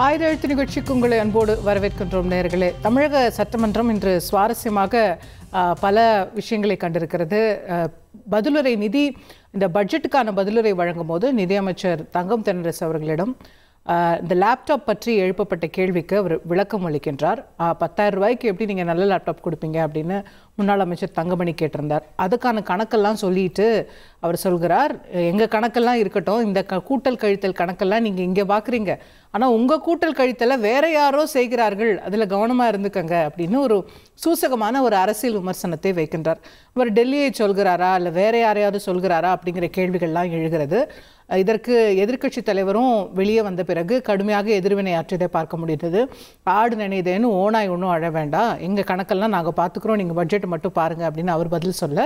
ஆயுத நிகழ்ச்சிக்கு உங்களை அன்போடு வரவேற்கின்றோம் நேயர்களே. தமிழக சட்டமன்றம் இன்று சுவாரஸ்யமாக பல விஷயங்களை கண்டிருக்கிறது. பதிலுரை நிதி இந்த பட்ஜெட்டுக்கான பதிலுரை வழங்கும் போது நிதியமைச்சர் தங்கம் தென்னரசு அவர்களிடம் இந்த லேப்டாப் பற்றி எழுப்பப்பட்ட கேள்விக்கு அவர் விளக்கம் அளிக்கின்றார். 10,000 ரூபாய்க்கு எப்படி நீங்கள் நல்ல லேப்டாப் கொடுப்பீங்க அப்படின்னு முன்னாள் அமைச்சர் தங்கமணி கேட்டிருந்தார். அதுக்கான கணக்கெல்லாம் சொல்லிட்டு அவர் சொல்கிறார், எங்கள் கணக்கெல்லாம் இருக்கட்டும், இந்த கூட்டல் கழித்தல் கணக்கெல்லாம் நீங்கள் இங்கே பார்க்குறீங்க, ஆனால் உங்கள் கூட்டல் கழித்தலை வேற யாரோ செய்கிறார்கள், அதில் கவனமாக இருந்துக்கங்க அப்படின்னு ஒரு சூசகமான ஒரு அரசியல் விமர்சனத்தை வைக்கின்றார். அவர் டெல்லியை சொல்கிறாரா இல்லை வேற யாரையாவது சொல்கிறாரா அப்படிங்கிற கேள்விகள்லாம் எழுகிறது. இதற்கு எதிர்க்கட்சி தலைவரும் வெளியே வந்த பிறகு கடுமையாக எதிர்வினை ஆற்றியதை பார்க்க முடிந்தது. ஆடு நினைதேன்னு ஓனாய் ஒன்றும் அழ வேண்டாம், எங்கள் கணக்கெல்லாம் நாங்கள் பார்த்துக்குறோம், நீங்கள் பட்ஜெட் மட்டும் பாருங்கள் அப்படின்னு அவர் பதில் சொல்ல,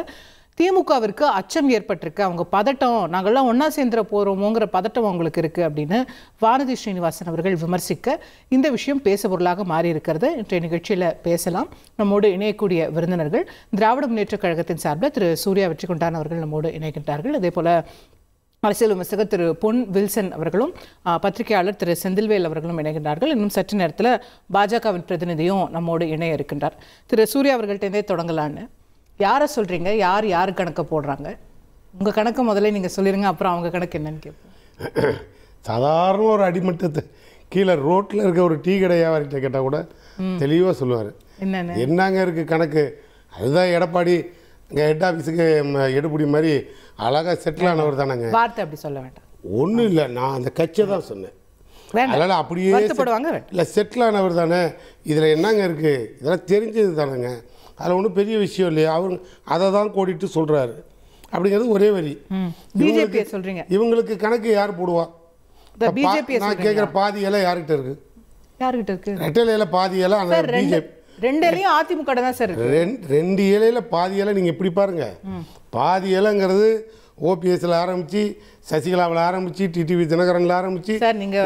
திமுகவிற்கு அச்சம் ஏற்பட்டிருக்கு, அவங்க பதட்டம், நாங்கள்லாம் ஒன்றா சேர்ந்துட போகிறோமோங்கிற பதட்டம் அவங்களுக்கு இருக்குது அப்படின்னு வானதி ஸ்ரீனிவாசன் அவர்கள் விமர்சிக்க இந்த விஷயம் பேசுபொருளாக மாறி இருக்கிறது. இன்றைய நிகழ்ச்சியில் பேசலாம். நம்மோடு இணையக்கூடிய விருந்தினர்கள் திராவிட முன்னேற்றக் கழகத்தின் சார்பில் திரு சூர்யா வெற்றிகொண்டான் அவர்கள் நம்மோடு இணைகின்றார்கள். அதே போல் அரசியல் விமர்சகர் திரு பொன் வில்சன் அவர்களும் பத்திரிகையாளர் திரு செந்தில்வேல் அவர்களும் இணைகின்றார்கள். இன்னும் சற்று நேரத்தில் பாஜகவின் பிரதிநிதியும் நம்மோடு இணைய இருக்கின்றார். திரு சூர்யா அவர்கள்ட்டே தொடங்கலான்னு, யாரை சொல்கிறீங்க, யார் யார் கணக்கை போடுறாங்க? உங்கள் கணக்கு முதல்ல நீங்கள் சொல்லிடுங்க, அப்புறம் அவங்க கணக்கு என்னன்னு கேட்போம். சாதாரண ஒரு அடிமட்டத்தை கீழே ரோட்டில் இருக்க ஒரு டீ கடை வியாபாரிகிட்ட கேட்டால் கூட தெளிவாக சொல்லுவார், என்னங்க இருக்குது கணக்கு. அதுதான் எடப்பாடி இங்கே ஹெட் ஆஃபீஸுக்கு எடுபடி மாதிரி அழகாக செட்டில் ஆனவர் தானேங்க. வார்த்தை அப்படி சொல்ல வேண்டாம். ஒன்றும் இல்லை, நான் அந்த கட்சியை தான் சொன்னேன். அதனால் அப்படியே இல்லை, செட்டில் ஆனவர் தானே, இதில் என்னங்க இருக்குது, இதெல்லாம் தெரிஞ்சது தானேங்க, அதில் ஒன்றும் பெரிய விஷயம் இல்லையா, அவர் அதை தான் கோடிட்டு சொல்கிறாரு அப்படிங்கிறது ஒரே வரி. பிஜேபி சொல்கிறீங்க, இவங்களுக்கு கணக்கு யார் போடுவா? நான் கேட்குற பாதி இலை யார்கிட்ட இருக்கு? யார்கிட்ட இருக்கு? ரெட்டை இலை பாதி இலை அந்த பிஜேபி, ரெண்டு இலையும் அதிமுக தான் சார். ரெண்டு இலையில பாதி இலை நீங்கள் எப்படி பாருங்க, பாதி இலைங்கிறது ஓபிஎஸ்ல ஆரம்பிச்சு சசிகலாவில் ஆரம்பிச்சு டிடிவி தினகரன்ல ஆரம்பிச்சு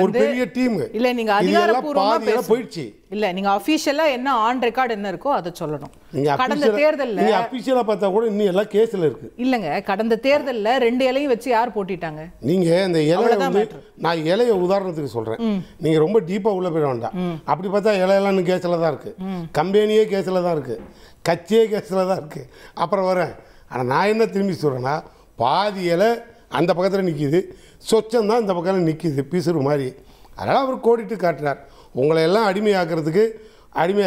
ஒரு பெரிய டீம் இல்ல. நீங்க அதிகாரப்பூர்வமா போயிடுச்சு இல்ல, நீங்க ஆபீஷியலா என்ன ஆன் ரெக்கார்ட் என்ன இருக்கோ அதை சொல்லணும். கடந்த தேர்தல்ல நீங்க ஆபீஷியலா பார்த்தா கூட இன்னும் எல்லாம் கேஸ்ல இருக்கு. இல்லங்க, கடந்த தேர்தல்ல 2 இலையும் வச்சு யார் போட்டிட்டாங்க? நீங்க இந்த இலையை வந்து நான் இலைய உதாரணத்துக்கு சொல்றேன், நீங்க ரொம்ப டீப்பா உள்ள போயிட வேண்டாம். அப்படி பார்த்தா இலையெல்லாம் கேஸ்ல தான் இருக்கு, கம்பெனியே கேஸ்ல தான் இருக்கு, கட்சியே கேஸ்ல தான் இருக்கு. அப்புறம் வரேன், ஆனா நான் என்ன திரும்பி சொல்றேன்னா, பாதி இலை அந்த பக்கத்தில் நிற்கிது, சொச்சம் தான் இந்த பக்கத்தில் நிற்கிது பீசுறு மாதிரி. அதனால் அவர் கோடிட்டு காட்டுறார், உங்களை எல்லாம்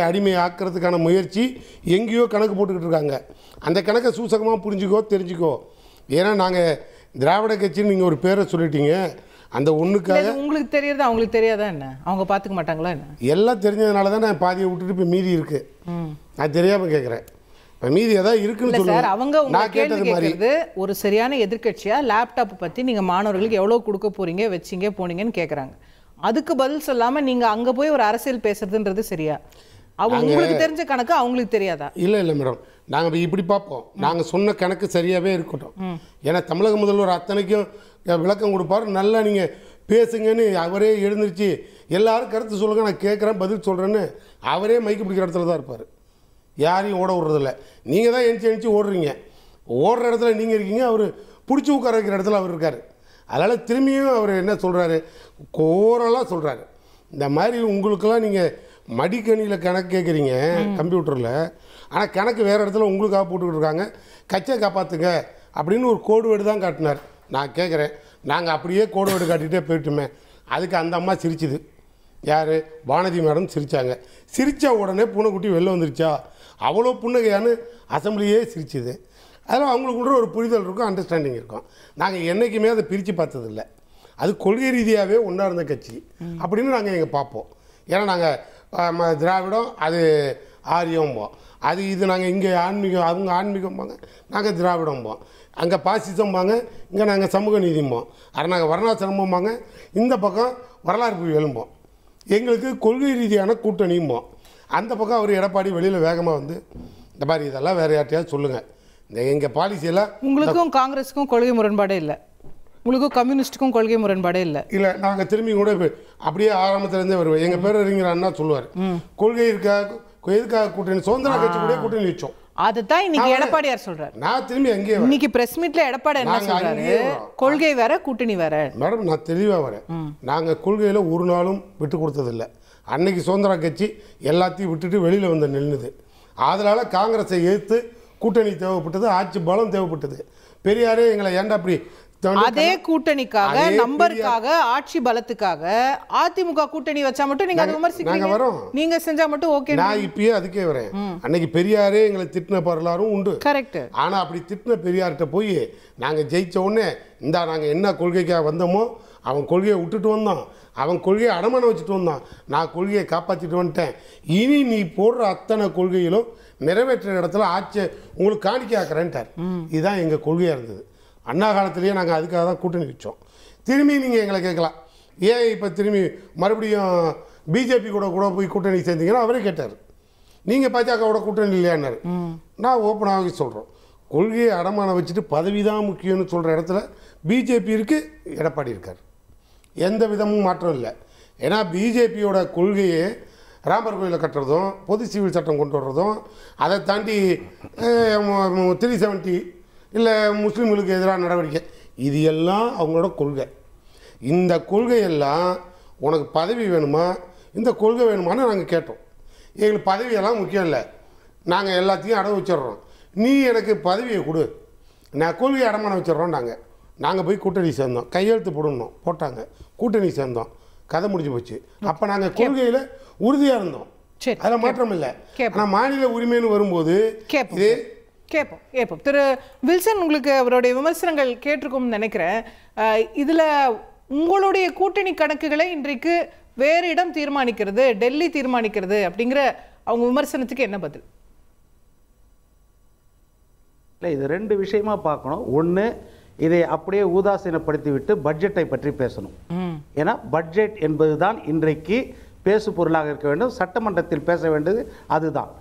அடிமையாக்கிறதுக்கான முயற்சி எங்கேயோ கணக்கு போட்டுக்கிட்டு இருக்காங்க. அந்த கணக்கை சூசகமாக புரிஞ்சுக்கோ, தெரிஞ்சுக்கோ. ஏன்னா நாங்கள் திராவிட கட்சின்னு நீங்கள் ஒரு பேரை சொல்லிட்டீங்க, அந்த ஒன்றுக்காக உங்களுக்கு தெரியுது, அவங்களுக்கு தெரியாதா என்ன? அவங்க பார்த்துக்க மாட்டாங்களா என்ன? எல்லாம் தெரிஞ்சதுனால தான் நான் பாதியை விட்டுட்டு இப்போ மீதி இருக்குது. நான் தெரியாமல் கேட்குறேன், இப்போ மீதி ஏதாவது இருக்குன்னு சொல்லுங்க. அவங்க நான் கேட்டது மாதிரி ஒரு சரியான எதிர்க்கட்சியா லேப்டாப் பற்றி நீங்கள் மாணவர்களுக்கு எவ்வளோ கொடுக்க போறீங்க, வச்சிங்க, போனீங்கன்னு கேட்குறாங்க. அதுக்கு பதில் சொல்லாமல் நீங்கள் அங்கே போய் ஒரு அரசியல் பேசுறதுன்றது சரியா? அவங்க உங்களுக்கு தெரிஞ்ச கணக்கு அவங்களுக்கு தெரியாதா? இல்லை இல்லை மேடம், நாங்கள் இப்படி பார்ப்போம், நாங்கள் சொன்ன கணக்கு சரியாகவே இருக்கட்டும். ஏன்னா தமிழக முதல்வர் அத்தனைக்கும் விளக்கம் கொடுப்பார், நல்லா நீங்கள் பேசுங்கன்னு அவரே எழுந்திருச்சு எல்லாரும் கருத்து சொல்லுங்க, நான் கேட்குறேன் பதில் சொல்கிறேன்னு அவரே மைக்கு பிடிக்கிற இடத்துல தான் இருப்பார். யாரையும் ஓட விடுறதில்ல. நீங்கள் தான் எணிச்சு ஓடுறீங்க, ஓடுற இடத்துல நீங்கள் இருக்கீங்க, அவர் பிடிச்சி உட்கார வைக்கிற இடத்துல அவர் இருக்கார். அதனால் திரும்பியும் அவர் என்ன சொல்கிறாரு, கோரலாக சொல்கிறாரு, இந்த மாதிரி உங்களுக்கெல்லாம் நீங்கள் மடிக்கணியில் கணக்கு கேட்குறீங்க கம்ப்யூட்டரில், ஆனால் கணக்கு வேறு இடத்துல உங்களுக்காக போட்டுக்கிட்டு இருக்காங்க, கட்சியை காப்பாற்றுங்க அப்படின்னு ஒரு கோடு வேர்டு தான் காட்டினார். நான் கேட்குறேன், நாங்கள் அப்படியே கோடு வேர்டு காட்டிகிட்டே போயிட்டுமே. அதுக்கு அந்த அம்மா சிரிச்சுது, யார்? வானதி மேடம் சிரித்தாங்க. சிரித்த உடனே பூனைக்குட்டி வெளில வந்துருச்சா, அவ்வளோ புன்னகையான்னு அசம்பிளியே சிரிச்சுது. அதெல்லாம் அவங்களுக்குள்ள ஒரு புரிதல் இருக்கும், அண்டர்ஸ்டாண்டிங் இருக்கும். நாங்கள் என்றைக்குமே அதை பிரித்து பார்த்ததில்லை, அது கொள்கை ரீதியாகவே ஒன்றா இருந்த கட்சி அப்படின்னு நாங்கள் எங்கள் பார்ப்போம். ஏன்னா நாங்கள் திராவிடம், அது ஆரியம்போம், அது இது நாங்கள் இங்கே ஆன்மீகம், அவங்க ஆன்மீகம்பாங்க, நாங்கள் திராவிடம்போம், அங்கே பாசிசம்பாங்க, இங்கே நாங்கள் சமூக நீதிம்போம், அதை நாங்கள் வர்ணாசிரமம்பாங்க, இந்த பக்கம் வரலாறு எழும்போம். எங்களுக்கு கொள்கை ரீதியான கூட்டணியும்போம். அந்த பக்கம் அவர் எடப்பாடி வெளியில் வேகமாக வந்து இந்த மாதிரி இதெல்லாம் வேறு யார்ட்டையாவது சொல்லுங்கள், இந்த எங்கள் பாலிசியெல்லாம். உங்களுக்கும் காங்கிரஸுக்கும் கொள்கை முரண்பாடே இல்லை, உங்களுக்கும் கம்யூனிஸ்ட்டுக்கும் கொள்கை முரண்பாடே இல்லை. இல்லை, நாங்கள் திரும்பி கூட அப்படியே ஆரம்பத்துலேருந்தே வருவோம். எங்கள் பேரறிஞர் அண்ணா சொல்லுவார், கொள்கை இருக்கா, எதுக்காக கூட்டணி, சுதந்திர கட்சி கூட கூட்டணி வச்சோம். அதுதான் இன்னைக்கு எடப்பாடியார் சொல்றாரு. நான் திரும்பி அங்கேயே இன்னைக்கு பிரஸ் மீட்ல எடப்பாடி என்ன சொல்றாரு? கொள்கை வேற, கூட்டணி வேற. மேடம், நான் தெளிவாக வரேன். நாங்கள் கொள்கையில் ஒரு நாளும் விட்டு கொடுத்ததில்லை. அன்னைக்கு சுதந்திர கட்சி எல்லாத்தையும் விட்டுட்டு வெளியில் வந்து நின்றுது. அதனால் காங்கிரஸை எதிர்த்து கூட்டணி தேவைப்பட்டது, ஆட்சி பலம் தேவைப்பட்டது. பெரியாரே எங்களை ஏன்டா அப்படி அதே கூட்டணிக்காக, நம்பருக்காக, ஆட்சி பலத்துக்காக அதிமுக கூட்டணி வச்சா மட்டும் நீங்க அதை விமர்சிக்கிறீங்க. நீங்க செஞ்சா மட்டும் ஓகே. நான் இப்பயே அதுக்கே வரேன். அன்னைக்கு பெரியாரே எங்களை திட்டின வரலாறும் உண்டு. கரெக்ட். ஆனா அப்படி திட்டின பெரியார்கிட்ட போய் நாங்க ஜெயிச்ச உடனே இந்தா நாங்க என்ன கொள்கைக்காக வந்தோமோ அவன் கொள்கையை விட்டுட்டு வந்தான், அவன் கொள்கையை அடமானம் வச்சுட்டு வந்தான், நான் கொள்கையை காப்பாற்றிட்டு வந்துட்டேன். இனி நீ போடுற அத்தனை கொள்கையிலும் நிறைவேற்ற இடத்துல ஆட்சி உங்களுக்கு காணிக்கை ஆக்குறேன்ட்டார். இதுதான் எங்கள் கொள்கையாக இருந்தது. அண்ணா காலத்திலேயே நாங்கள் அதுக்காக தான் கூட்டணி வச்சோம். திரும்பி நீங்கள் எங்களை கேட்கலாம், ஏன் இப்போ திரும்பி மறுபடியும் பிஜேபி கூட போய் கூட்டணி சேர்ந்தீங்கன்னா அவரே கேட்டார். நீங்கள் பாஜகவோட கூட்டணி இல்லையான்னாரு. நான் ஓப்பனாக சொல்கிறோம், கொள்கையை அடமானம் வச்சுட்டு பதவி தான் முக்கியம்னு சொல்கிற இடத்துல பிஜேபி இருக்குது, எடப்பாடி இருக்கார். எந்த விதமும் மாற்றம் இல்லை. ஏன்னா பிஜேபியோட கொள்கையே ராமர் கோயிலை கட்டுறதும், பொது சிவில் சட்டம் கொண்டு வர்றதும், அதை தாண்டி 370 இல்லை முஸ்லீம்களுக்கு எதிரான நடவடிக்கை, இது எல்லாம் அவங்களோட கொள்கை. இந்த கொள்கையெல்லாம் உனக்கு பதவி வேணுமா, இந்த கொள்கை வேணுமான்னு நாங்கள் கேட்டோம். எங்களுக்கு பதவியெல்லாம் முக்கியம் இல்லை, நாங்கள் எல்லாத்தையும் அடவு வச்சிடுறோம், நீ எனக்கு பதவியை கொடு, நான் கொள்கையை அடமானம் வச்சிடுறோம். நாங்கள் போய் கூட்டணி சேர்ந்தோம், கையெழுத்து போடணும், போட்டாங்க, கூட்டணி சேர்ந்தோம், கதை முடிஞ்சு போச்சு. அப்போ நாங்கள் கொள்கையில் உறுதியாக இருந்தோம், அதில் மாற்றம் இல்லை. ஆனால் மாநில உரிமைன்னு வரும்போது இது கேட்போம். திரு வில்சன், உங்களுக்கு அவருடைய விமர்சனங்கள் கேட்டிருக்கும்னு நினைக்கிறேன். இதில் உங்களுடைய கூட்டணி கணக்குகளை இன்றைக்கு வேறு இடம் தீர்மானிக்கிறது, டெல்லி தீர்மானிக்கிறது அப்படிங்கிற அவங்க விமர்சனத்துக்கு என்ன பதில்? இல்லை, இது ரெண்டு விஷயமா பார்க்கணும். ஒன்று, இதை அப்படியே ஊதாசீனப்படுத்தி விட்டு பட்ஜெட்டை பற்றி பேசணும். ஏன்னா பட்ஜெட் என்பதுதான் இன்றைக்கு பேசு பொருளாக இருக்க வேண்டும், சட்டமன்றத்தில் பேச வேண்டியது அதுதான்.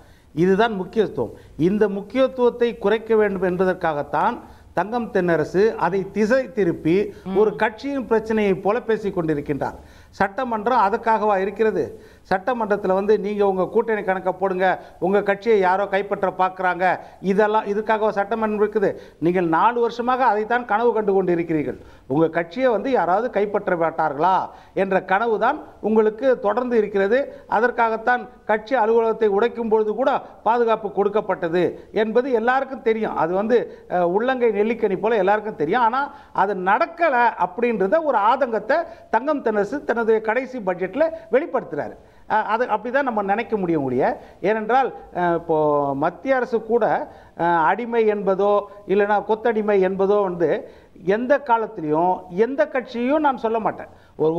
இதுதான் முக்கியத்துவம். இந்த முக்கியத்துவத்தை குறைக்க வேண்டும் என்பதற்காகத்தான் தங்கம் தென்னரசு அதை திசை திருப்பி ஒரு கட்சியின் பிரச்சனையை போல பேசிக் கொண்டிருக்கின்றார். சட்டமன்றம் அதுக்காகவா இருக்கிறது? சட்டமன்றத்தில் நீங்கள் உங்கள் கூட்டணி கணக்கை போடுங்க, உங்கள் கட்சியை யாரோ கைப்பற்ற பார்க்குறாங்க, இதெல்லாம் இதுக்காக சட்டமன்றம் இருக்குது. நீங்கள் 4 வருஷமாக அதைத்தான் கனவு கண்டு கொண்டு இருக்கிறீர்கள். உங்கள் கட்சியை யாராவது கைப்பற்ற மாட்டார்களா என்ற கனவு தான் உங்களுக்கு தொடர்ந்து இருக்கிறது. அதற்காகத்தான் கட்சி அலுவலகத்தை உடைக்கும் பொழுது கூட பாதுகாப்பு கொடுக்கப்பட்டது என்பது எல்லாருக்கும் தெரியும். அது உள்ளங்கை நெல்லிக்கனி போல எல்லாருக்கும் தெரியும். ஆனால் அது நடக்கலை அப்படின்றத ஒரு ஆதங்கத்தை தங்கம் தென்னரசு தனது கடைசி பட்ஜெட்டில் வெளிப்படுத்துகிறார். அது அப்படிதான் நம்ம நினைக்க முடியும். ஏனென்றால் இப்போ மத்திய அரசு கூட அடிமை என்பதோ இல்லைனா கொத்தடிமை என்பதோ எந்த காலத்திலையும் எந்த கட்சியும் நான் சொல்ல மாட்டேன்.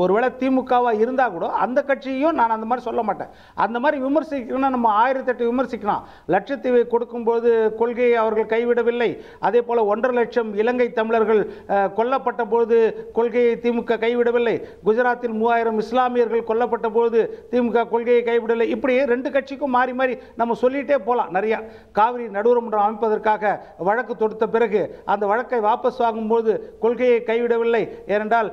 ஒருவேளை திமுகவா இருந்தால் கூட அந்த கட்சியையும் நான் அந்த மாதிரி சொல்ல மாட்டேன். அந்த மாதிரி விமர்சிக்கணும்னா நம்ம 1008 விமர்சிக்கலாம். லட்சத்தீவை கொடுக்கும்போது கொள்கையை அவர்கள் கைவிடவில்லை. அதே போல் 1.5 லட்சம் இலங்கை தமிழர்கள் கொல்லப்பட்ட பொழுது கொள்கையை திமுக கைவிடவில்லை. குஜராத்தில் 3000 இஸ்லாமியர்கள் கொல்லப்பட்ட பொழுது திமுக கொள்கையை கைவிடவில்லை. இப்படி 2 கட்சிக்கும் மாறி மாறி நம்ம சொல்லிட்டே போகலாம். நிறையா காவிரி நடுவர்மன்றம் அமைப்பதற்காக வழக்கு தொடுத்த பிறகு அந்த வழக்கை வாபஸ் வாங்கும்போது கொள்கையை கைவிடவில்லை. ஏனென்றால்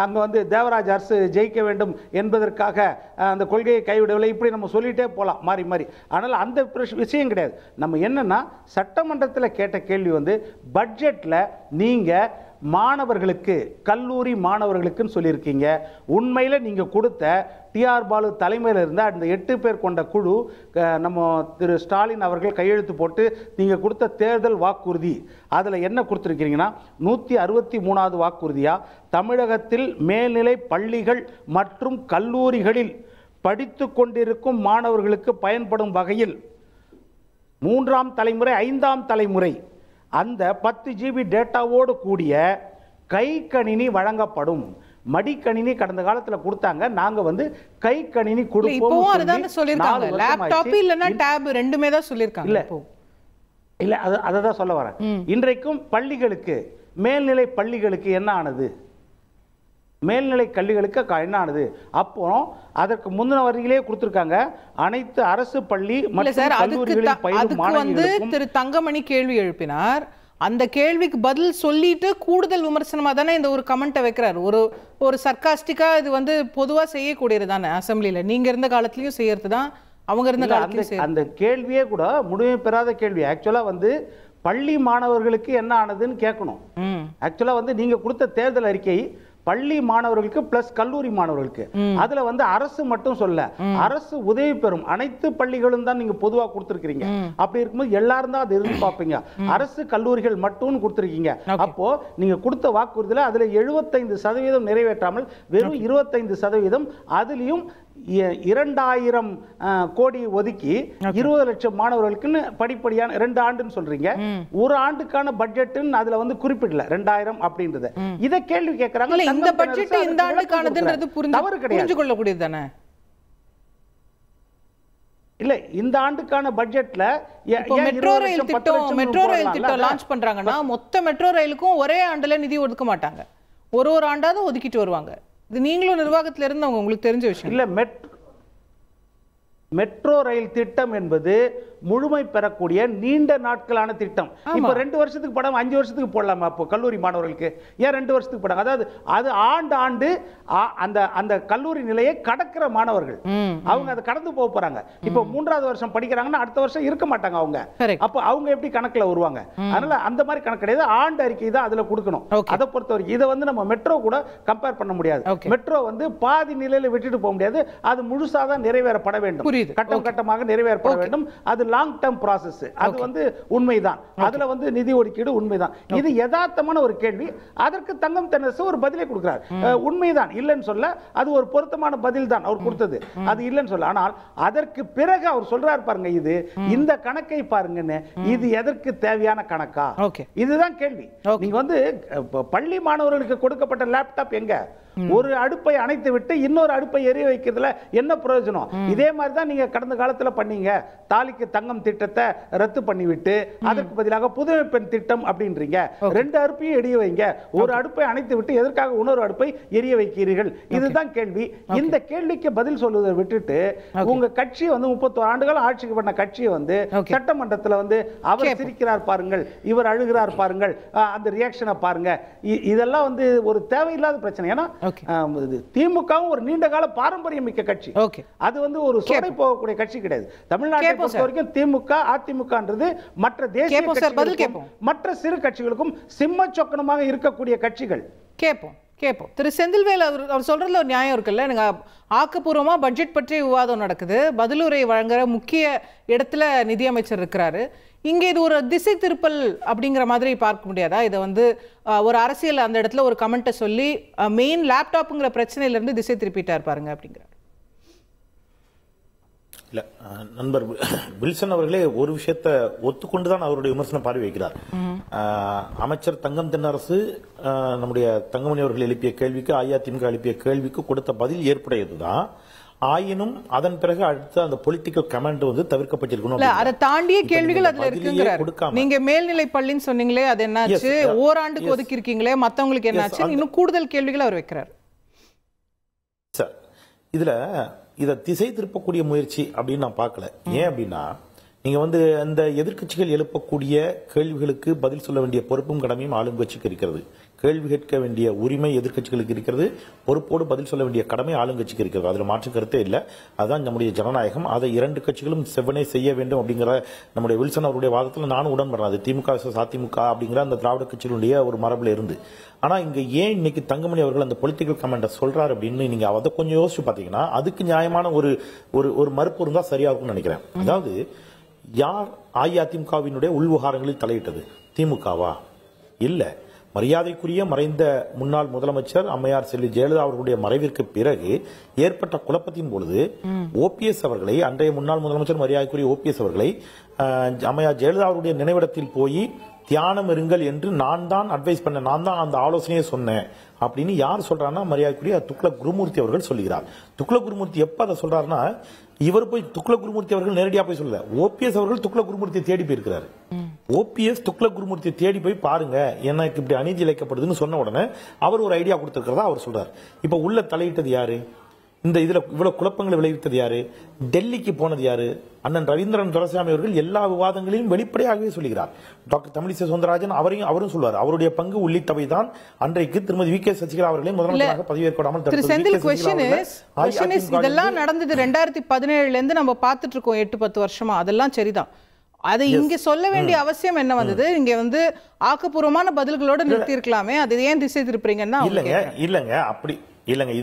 அங்கே தேவராஜ் அரசு ஜெயிக்க வேண்டும் என்பதற்காக அந்த கொள்கையை கைவிடவில்லை. இப்படி நம்ம சொல்லிட்டே போகலாம் மாறி மாறி. ஆனால் அந்த விஷயம் கிடையாது. நம்ம என்னன்னா சட்டமன்றத்தில் கேட்ட கேள்வி பட்ஜெட்டில் நீங்கள் மாணவர்களுக்கு, கல்லூரி மாணவர்களுக்குன்னு சொல்லியிருக்கீங்க. உண்மையில் நீங்கள் கொடுத்த டிஆர் பாலு தலைமையில் இருந்த அந்த 8 பேர் கொண்ட குழு, நம்ம திரு ஸ்டாலின் அவர்கள் கையெழுத்து போட்டு நீங்கள் கொடுத்த தேர்தல் வாக்குறுதி, அதில் என்ன கொடுத்துருக்கீங்கன்னா 163வது வாக்குறுதியாக தமிழகத்தில் மேல்நிலை பள்ளிகள் மற்றும் கல்லூரிகளில் படித்து கொண்டிருக்கும் மாணவர்களுக்கு பயன்படும் வகையில் 3ஆம் தலைமுறை 5ஆம் தலைமுறை அந்த 10 GB டேட்டாவோடு கூடிய கை கணினி வழங்கப்படும். மடிக்கணினி கடந்த காலத்தில் கொடுத்தாங்க, நாங்க கை கணினி கொடுப்போம். இப்போ அதுதான் சொல்லிருக்காங்க, லேப்டாப் இல்லனா டேப் ரெண்டுமே தான் சொல்லிருக்காங்க. இல்ல அதை தான் சொல்ல வரேன். இன்றைக்கும் பள்ளிகளுக்கு, மேல்நிலை பள்ளிகளுக்கு என்ன ஆனது? மேல்நிலை கல்விகளுக்கு என்ன ஆனது? அப்போ அதற்கு முந்தின வரியிலே கொடுத்திருக்காங்க, அனைத்து அரசு பள்ளி மற்றும் கல்லூரிகளில் பயிலும் மாணவர்களுக்கும். திரு தங்கமணி கேள்வி எழுப்பினார். அந்த கேள்விக்கு பதில் சொல்லிட்டு கூடுதல் விமர்சனமா தானே இந்த ஒரு கமெண்ட்டை வைக்கிறார். ஒரு சர்க்காஸ்டிக்கா இது பொதுவா செய்யக்கூடியது தானே அசம்பிளியில். நீங்க இருந்த காலத்திலயும் செய்யறது தான், அவங்க இருந்த காலத்துல அந்த கேள்வியே கூட முழுமை பெறாத கேள்வி. ஆக்சுவலா வந்து பள்ளி மாணவர்களுக்கு என்ன ஆனதுன்னு கேட்கணும். ஆக்சுவலா வந்து நீங்க கொடுத்த தேர்தல் அறிக்கை பள்ளி மாணவர்களுக்கு பிளஸ் கல்லூரி மாணவர்களுக்கு, அதுல வந்து அரசு மட்டும் சொல்ல, அரசு உதவி பெறும் அனைத்து பள்ளிகளும் தான் நீங்க பொதுவா கொடுத்திருக்கீங்க. அப்படி இருக்கும்போது எல்லாரும் தான் அதை எதிர்பார்ப்பீங்க. அரசு கல்லூரிகள் மட்டும் கொடுத்திருக்கீங்க. அப்போ நீங்க கொடுத்த வாக்குறுதியில அதுல 75% நிறைவேற்றாமல் வெறும் 25%, அதுலயும் 2000 கோடி ஒதுக்கி 20 லட்சம் மாணவர்களுக்கு படிப்படியான 2 ஆண்டுன்னு சொல்றீங்க. ஒரு ஆண்டுக்கான பட்ஜெட்னு அதுல வந்து குறிப்பிடல 2000 அப்படின்றது. இத கேள்வி கேக்குறாங்க. இந்த பட்ஜெட் இந்த ஆண்டுக்கானதுன்றது புரிஞ்சு கொள்ளக்கூடியது தானே? இல்ல, இந்த ஆண்டுக்கான பட்ஜெட்ல மெட்ரோ ரயில் திட்டம் லான்ச் பண்றாங்கன்னா மொத்த மெட்ரோ ரயிலுக்கும் ஒரே ஆண்டுல நிதி ஒதுக்க மாட்டாங்க. ஒரு ஆண்டாவது ஒதுக்கிட்டு வருவாங்க. இது நீங்களும் நிர்வாகத்துல இருந்தவங்க, உங்களுக்கு தெரிஞ்ச விஷயம் இல்ல. மெட்ரோ ரயில் திட்டம் என்பது முழுமை பெறக்கூடிய நீண்ட நாட்களான திட்டம். இப்ப 2 வருஷத்துக்கு படம் 5 வருஷத்துக்கு போடலாமா? அப்போ கல்லூரி மாணவர்களுக்கு ஏன் 2 வருஷத்துக்கு படம்? அதாவது அது ஆண்டு அந்த கல்லூரி நிலையை கடக்கிற மாணவர்கள் அவங்க அதை கடந்து போறாங்க. இப்ப 3வது வருஷம் படிக்கிறாங்கன்னா அடுத்த வருஷம் இருக்க மாட்டாங்க அவங்க. அப்ப அவங்க எப்படி கணக்குல வருவாங்க? அதனால அந்த மாதிரி கணக்கு கிடையாது. ஆண்டு அறிக்கை தான் அதுல கொடுக்கணும். அதை பொறுத்த வரைக்கும் இதை வந்து நம்ம மெட்ரோ கூட கம்பேர் பண்ண முடியாது. மெட்ரோ வந்து பாதி நிலையில விட்டுட்டு போக முடியாது. அது முழுசா தான் நிறைவேறப்பட வேண்டும். கட்டம் கட்டமாக நிறைவேறப்பட வேண்டும். அது லாங் டர்ம் ப்ராசஸ். அது வந்து உண்மைதான். அதுல வந்து நிதி ஒதுக்கீடு உண்மைதான். இது யதார்த்தமான ஒரு கேள்வி. அதற்கு தங்கம் தென்னரசு ஒரு பதிலை கொடுக்கிறார். உண்மைதான், இல்லைன்னு சொல்ல. அது ஒரு பொருத்தமான பதில் தான் அவர் கொடுத்தது. அது இல்லைன்னு சொல்ல. ஆனால் அதற்கு பிறகு அவர் சொல்றார் பாருங்க, இது இந்த கணக்கை பாருங்கன்னு. இது எதற்கு தேவையான கணக்கா? இதுதான் கேள்வி. நீங்க வந்து பள்ளி மாணவர்களுக்கு கொடுக்கப்பட்ட லேப்டாப் எங்க? ஒரு அடுப்பை அணைத்து விட்டு இன்னொரு அடுப்பை எரிய வைக்கிறதுல என்ன பிரயோஜனம்? இதே மாதிரி தான் நீங்க கடந்த காலத்துல பண்ணீங்க. தாலிக்கு தங்கம் திட்டத்தை ரத்து பண்ணிவிட்டு அதற்கு பதிலாக புதுமை பெண் திட்டம் அப்படின்றீங்க. 2 அடுப்பையும் எரிய வைங்க. ஒரு அடுப்பை அணைத்து விட்டு எதற்காக இன்னொரு அடுப்பை எரிய வைக்கிறீர்கள்? இதுதான் கேள்வி. இந்த கேள்விக்கு பதில் சொல்வதை விட்டுட்டு உங்க கட்சி வந்து 31 ஆண்டுகள் ஆட்சிக்கு பண்ண கட்சியை வந்து சட்டமன்றத்தில் வந்து அவர் சிரிக்கிறார் பாருங்கள், இவர் அழுகிறார் பாருங்கள், அந்த ரியாக்ஷனை பாருங்க. இதெல்லாம் வந்து ஒரு தேவையில்லாத பிரச்சனை. ஏன்னா திமுகவும் ஒரு நீண்ட கால பாரம்பரியம் மிக்க கட்சி. அது வந்து ஒரு சோடை போகக்கூடிய கட்சி கிடையாது. தமிழ்நாட்டை பொறுத்த வரைக்கும் திமுக அதிமுகன்றது மற்ற தேசிய கட்சிகளுக்கும் மற்ற சிறு கட்சிகளுக்கும் சிம்ம சொக்கனமாக இருக்கக்கூடிய கட்சிகள். கேட்போம். திரு செந்தில்வேல் அவர் சொல்றதுல ஒரு நியாயம் இருக்குல்ல. நீங்க ஆக்கப்பூர்வமா பட்ஜெட் பற்றி விவாதம் நடக்குது. பதிலுரை வழங்குற முக்கிய இடத்துல நிதியமைச்சர் இருக்கிறாரு. இங்கே இது ஒரு திசை திருப்பல் அப்படிங்கிற மாதிரி பார்க்க முடியாதா? இதை வந்து ஒரு அரசியல் அந்த இடத்துல ஒரு கமெண்ட்டை சொல்லி மெயின் லேப்டாப்புங்கிற பிரச்சனையில இருந்து திசை திருப்பிட்டார் பாருங்க அப்படிங்கிறார். இல்ல, நண்பர் வில்சன் அவர்களே ஒரு விஷயத்தை ஒத்துக்கொண்டுதான் அவருடைய விமர்சனம் பார்வை வைக்கிறார். அமைச்சர் தங்கம் தென்னரசு நம்முடைய தங்கமணி அவர்கள் எழுப்பிய கேள்விக்கு, அதிமுக எழுப்பிய கேள்விக்கு கொடுத்த பதில் ஏற்புடையதுதான். ஆயினும் அதன் பிறகு அடுத்த அந்த பொலிட்டிக்கல் கமெண்ட் வந்து தவிர்க்கப்பட்டிருக்கணும். அதை தாண்டிய கேள்விகள் அதுல இருக்குங்கிறார். நீங்க மேல்நிலை பள்ளின்னு சொன்னீங்களே, அது என்னாச்சு? ஓராண்டுக்கு ஒதுக்கி இருக்கீங்களே, மத்தவங்களுக்கு என்னாச்சு? இன்னும் கூடுதல் கேள்விகள் அவர் வைக்கிறார். சார், இதுல இதை திசை திருப்பக்கூடிய முயற்சி அப்படின்னு நான் பார்க்கல. ஏன் அப்படின்னா, நீங்க வந்து அந்த எதிர்க்கட்சிகள் எழுப்பக்கூடிய கேள்விகளுக்கு பதில் சொல்ல வேண்டிய பொறுப்பும் கடமையும் ஆளும் கட்சிக்கு இருக்கிறது. கேள்வி கேட்க வேண்டிய உரிமை எதிர்க்கட்சிகளுக்கு இருக்கிறது. பொறுப்போடு பதில் சொல்ல வேண்டிய கடமை ஆளுங்கட்சிக்கு இருக்கிறது. அதுல மாற்று கருத்தே இல்லை. அதுதான் நம்முடைய ஜனநாயகம். அதை 2 கட்சிகளும் செவ்வனே செய்ய வேண்டும் அப்படிங்கிற நம்முடைய வில்சன் அவருடைய வாதத்தில் நானும் உடன்படுறேன். அது திமுக அதிமுக அப்படிங்கிற அந்த திராவிட கட்சிகளுடைய ஒரு மரபுல இருந்து. ஆனா இங்க ஏன் இன்னைக்கு தங்கமணி அவர்கள் அந்த பொலிட்டிக்கல் கமெண்ட்டை சொல்றாரு அப்படின்னு நீங்க அதை கொஞ்சம் யோசிச்சு பாத்தீங்கன்னா, அதுக்கு நியாயமான ஒரு மறுப்பு இருந்தா சரியா இருக்கும்னு நினைக்கிறேன். அதாவது, யார் அஇஅதிமுகவினுடைய உள்விவகாரங்களில் தலையிட்டது? திமுகவா? இல்ல, மரியாதைக்குரிய மறைந்த முன்னாள் முதலமைச்சர் அம்மையார் செல்வி ஜெயலலிதா அவர்களுடைய மறைவிற்கு பிறகு ஏற்பட்ட குழப்பத்தின் பொழுது ஓபிஎஸ் அவர்களை, அன்றைய முன்னாள் முதலமைச்சர் மரியாதைக்குரிய ஓபிஎஸ் அவர்களை அம்மையார் ஜெயலலிதா அவருடைய நினைவிடத்தில் போய் தியானம் இருங்கள் என்று நான் தான் அட்வைஸ் பண்ணேன், நான் தான் அந்த ஆலோசனையை சொன்னேன் அப்படின்னு யார் சொல்றாருன்னா மரியாதைக்குரிய துக்ளக் குருமூர்த்தி அவர்கள் சொல்லுகிறார். துக்ளக் குருமூர்த்தி எப்ப அதை சொல்றாருன்னா, இவர் போய் துக்ளக் குருமூர்த்தி அவர்கள் நேரடியா போய் சொல்லல, ஓபிஎஸ் அவர்கள் துக்ளக் குருமூர்த்தியை தேடி போயிருக்கிறாரு. ஓபிஎஸ் துக்ளக் குருமூர்த்தியை தேடி போய் பாருங்க, எனக்கு இப்படி அநீதி இழைக்கப்படுதுன்னு சொன்ன உடனே அவர் ஒரு ஐடியா கொடுத்திருக்கிறதா அவர் சொல்றாரு. இப்ப உள்ள தலையிட்டது யாரு? இந்த இதுல இவ்வளவு குழப்பங்களை விளைவித்தது யாரு? டெல்லிக்கு போனது யாரு? அண்ணன் ரவீந்திரன் துரைசாமி அவர்கள் எல்லா விவாதங்களையும் வெளிப்படையாகவே சொல்கிறார். டாக்டர் தமிழிசை சவுந்தரராஜன் அவரும் சொல்வார். அவருடைய பங்கு உள்ளிட்டவை தான் அன்றைக்கு திருமதி வி.கே. சசிகலா அவர்களை முதலமைச்சராக பதவியேற்காமல் இதெல்லாம் நடந்தது 2017 இருந்து நம்ம பார்த்துட்டு இருக்கோம் 8-10 வருஷமா. அதெல்லாம் சரிதான். அதை இங்க சொல்ல வேண்டிய அவசியம் என்ன வந்தது? இங்க வந்து ஆக்கப்பூர்வமான பதில்களோட நிறுத்தி இருக்கலாமே, அது ஏன் திசை திருப்புறீங்கன்னா? இல்லங்க அப்படி இல்லங்க.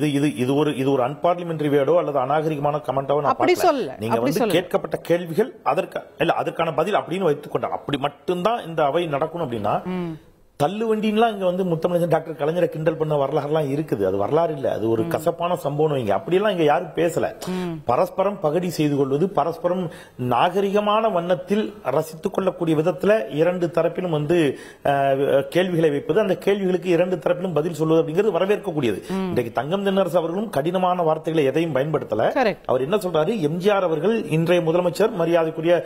இது ஒரு அன்பார்லிமெண்டரி வேர்டோ அல்லது அநாகரிகமான கமெண்டாவோ அப்படி சொல்ல. நீங்க வந்து கேட்கப்பட்ட கேள்விகள் அதற்கான பதில் அப்படின்னு வைத்துக் கொண்டார். அப்படி மட்டும்தான் இந்த அவை நடக்கணும். அப்படின்னா தள்ளுவண்டின்லாம் இங்க வந்து முத்தமிழ் டாக்டர் கலைஞரை கிண்டல் பண்ண வரலாறுலாம் இருக்குது. அது வரலாறு இல்ல, அது ஒரு கசப்பான சம்பவம். இங்க அப்படியெல்லாம் இங்க யாரும் பேசல. பரஸ்பரம் பகடி செய்து கொள்வது, பரஸ்பரம் நாகரிகமான வண்ணத்தில் ரசித்துக் கொள்ளக்கூடிய விதத்துல இரண்டு தரப்பிலும் வந்து கேள்விகளை வைப்பது, அந்த கேள்விகளுக்கு இரண்டு தரப்பிலும் பதில் சொல்வது அப்படிங்கிறது வரவேற்கக்கூடியது. இன்றைக்கு தங்கம் தென்னரசு அவர்களும் கடினமான வார்த்தைகளை எதையும் பயன்படுத்தல. அவர் என்ன சொல்றாரு? எம்ஜிஆர் அவர்கள் இன்றைய முதலமைச்சர் மரியாதைக்குரிய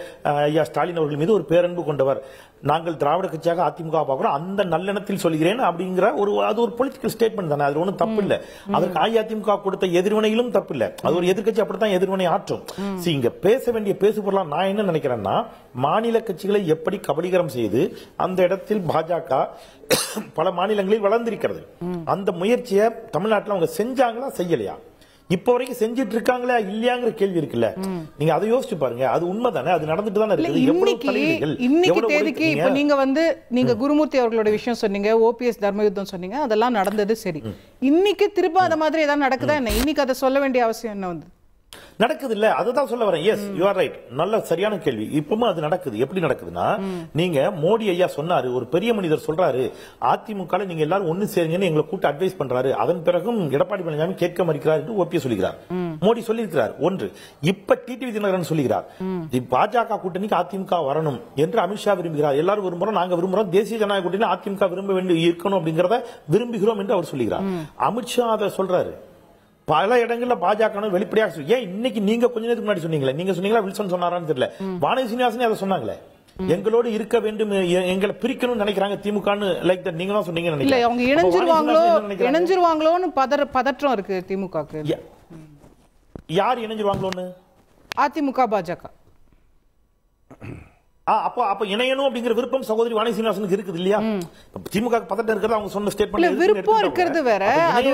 ஐயா ஸ்டாலின் அவர்கள் மீது ஒரு பேரன்பு கொண்டவர். நாங்கள் திராவிட கட்சியாக அதிமுக பார்க்கிறோம், அந்த நல்லெண்ணத்தில் சொல்கிறேன் அப்படிங்கிற அது ஒரு பொலிட்டிக்கல் ஸ்டேட்மெண்ட் தானே. அது ஒன்றும் தப்பு இல்ல. அதற்கு அஇஅதிமுக கொடுத்த எதிர்வினையிலும் தப்பு இல்ல. அது ஒரு எதிர்கட்சி அப்படித்தான் எதிர்வினை ஆற்றும். இங்க பேச வேண்டிய பேசுபொருளா நான் என்ன நினைக்கிறேன்னா, மாநில கட்சிகளை எப்படி கபலீகரம் செய்து அந்த இடத்தில் பாஜக பல மாநிலங்களில் வளர்ந்திருக்கிறது. அந்த முயற்சியை தமிழ்நாட்டில் அவங்க செஞ்சாங்களா செய்யலையா? இப்ப வரைக்கும் செஞ்சிட்டு இருக்காங்களா இல்லையாங்கிற கேள்வி இருக்குல்ல. நீங்க அதை யோசிச்சு பாருங்க. அது உண்மைதானே, அது நடந்துட்டு தானே இருக்குது. இன்னைக்கு தேதிக்கு இப்ப நீங்க வந்து நீங்க குருமூர்த்தி அவர்களோட விஷயம் சொன்னீங்க, ஓபிஎஸ் தர்மயுத்தம் சொன்னீங்க, அதெல்லாம் நடந்தது சரி. இன்னைக்கு திரும்ப அந்த மாதிரி ஏதாவது நடக்குதா என்ன? இன்னைக்கு அதை சொல்ல வேண்டிய அவசியம் என்ன வந்து நடக்குது இல்ல? அதுதான் சொல்ல வரேன். Yes, you are right. நல்ல சரியான கேள்வி. இப்பவும் அது நடக்குது. எப்படி நடக்குதுன்னா, நீங்க மோடி ஐயா சொன்னாரு, ஒரு பெரிய மனிதர் சொல்றாரு, அதிமுக நீங்க எல்லாரும் ஒண்ணு சேருங்கன்னு எங்களை கூட்ட அட்வைஸ் பண்றாரு. அதன் பிறகும் எடப்பாடி பழனிசாமி கேட்க மறுக்கிறார் என்று ஓபிஎஸ் சொல்லுகிறார். மோடி சொல்லியிருக்கிறார். ஒன்று. இப்ப டிடிவி தினகரன் சொல்லுகிறார், பாஜக கூட்டணிக்கு அதிமுக வரணும் என்று அமித்ஷா விரும்புகிறார். எல்லாரும் விரும்புறோம், நாங்க விரும்புறோம், தேசிய ஜனநாயக கூட்டணி அதிமுக விரும்ப வேண்டும் இருக்கணும் அப்படிங்கறத விரும்புகிறோம் என்று அவர் சொல்லுகிறார். அமித்ஷா அதை சொல்றாரு. பல இடங்கள்ல பாஜக வெளிப்படையாக ஏன் இன்னைக்கு நீங்க கொஞ்ச நேரத்துக்கு முன்னாடி சொன்னீங்களே, நீங்க சொன்னீங்களா வில்சன் சொன்னாரான்னு தெரியல, வானதி சீனிவாசன் அதை சொன்னாங்களே, எங்களோடு இருக்க வேண்டும், எங்களை பிரிக்கணும்னு நினைக்கிறாங்க திமுகன்னு. லைக் தட் நீங்க தான் சொன்னீங்கன்னு நினைக்கிறேன். அவங்க இணைஞ்சிருவாங்களோன்னு பதற்றம் இருக்கு திமுகக்கு. யார் இணைஞ்சிருவாங்களோன்னு? அதிமுக பாஜக. அப்ப இணையணும் அப்படிங்கிற விருப்பம் சகோதரி வாணி சீனிவாசனுக்கு இருக்குது இல்லையா? திமுக பதட்டம் இருக்கிறது அவங்க சொன்ன ஸ்டேட்மெண்ட். விருப்பம் இருக்கிறது வேற, அது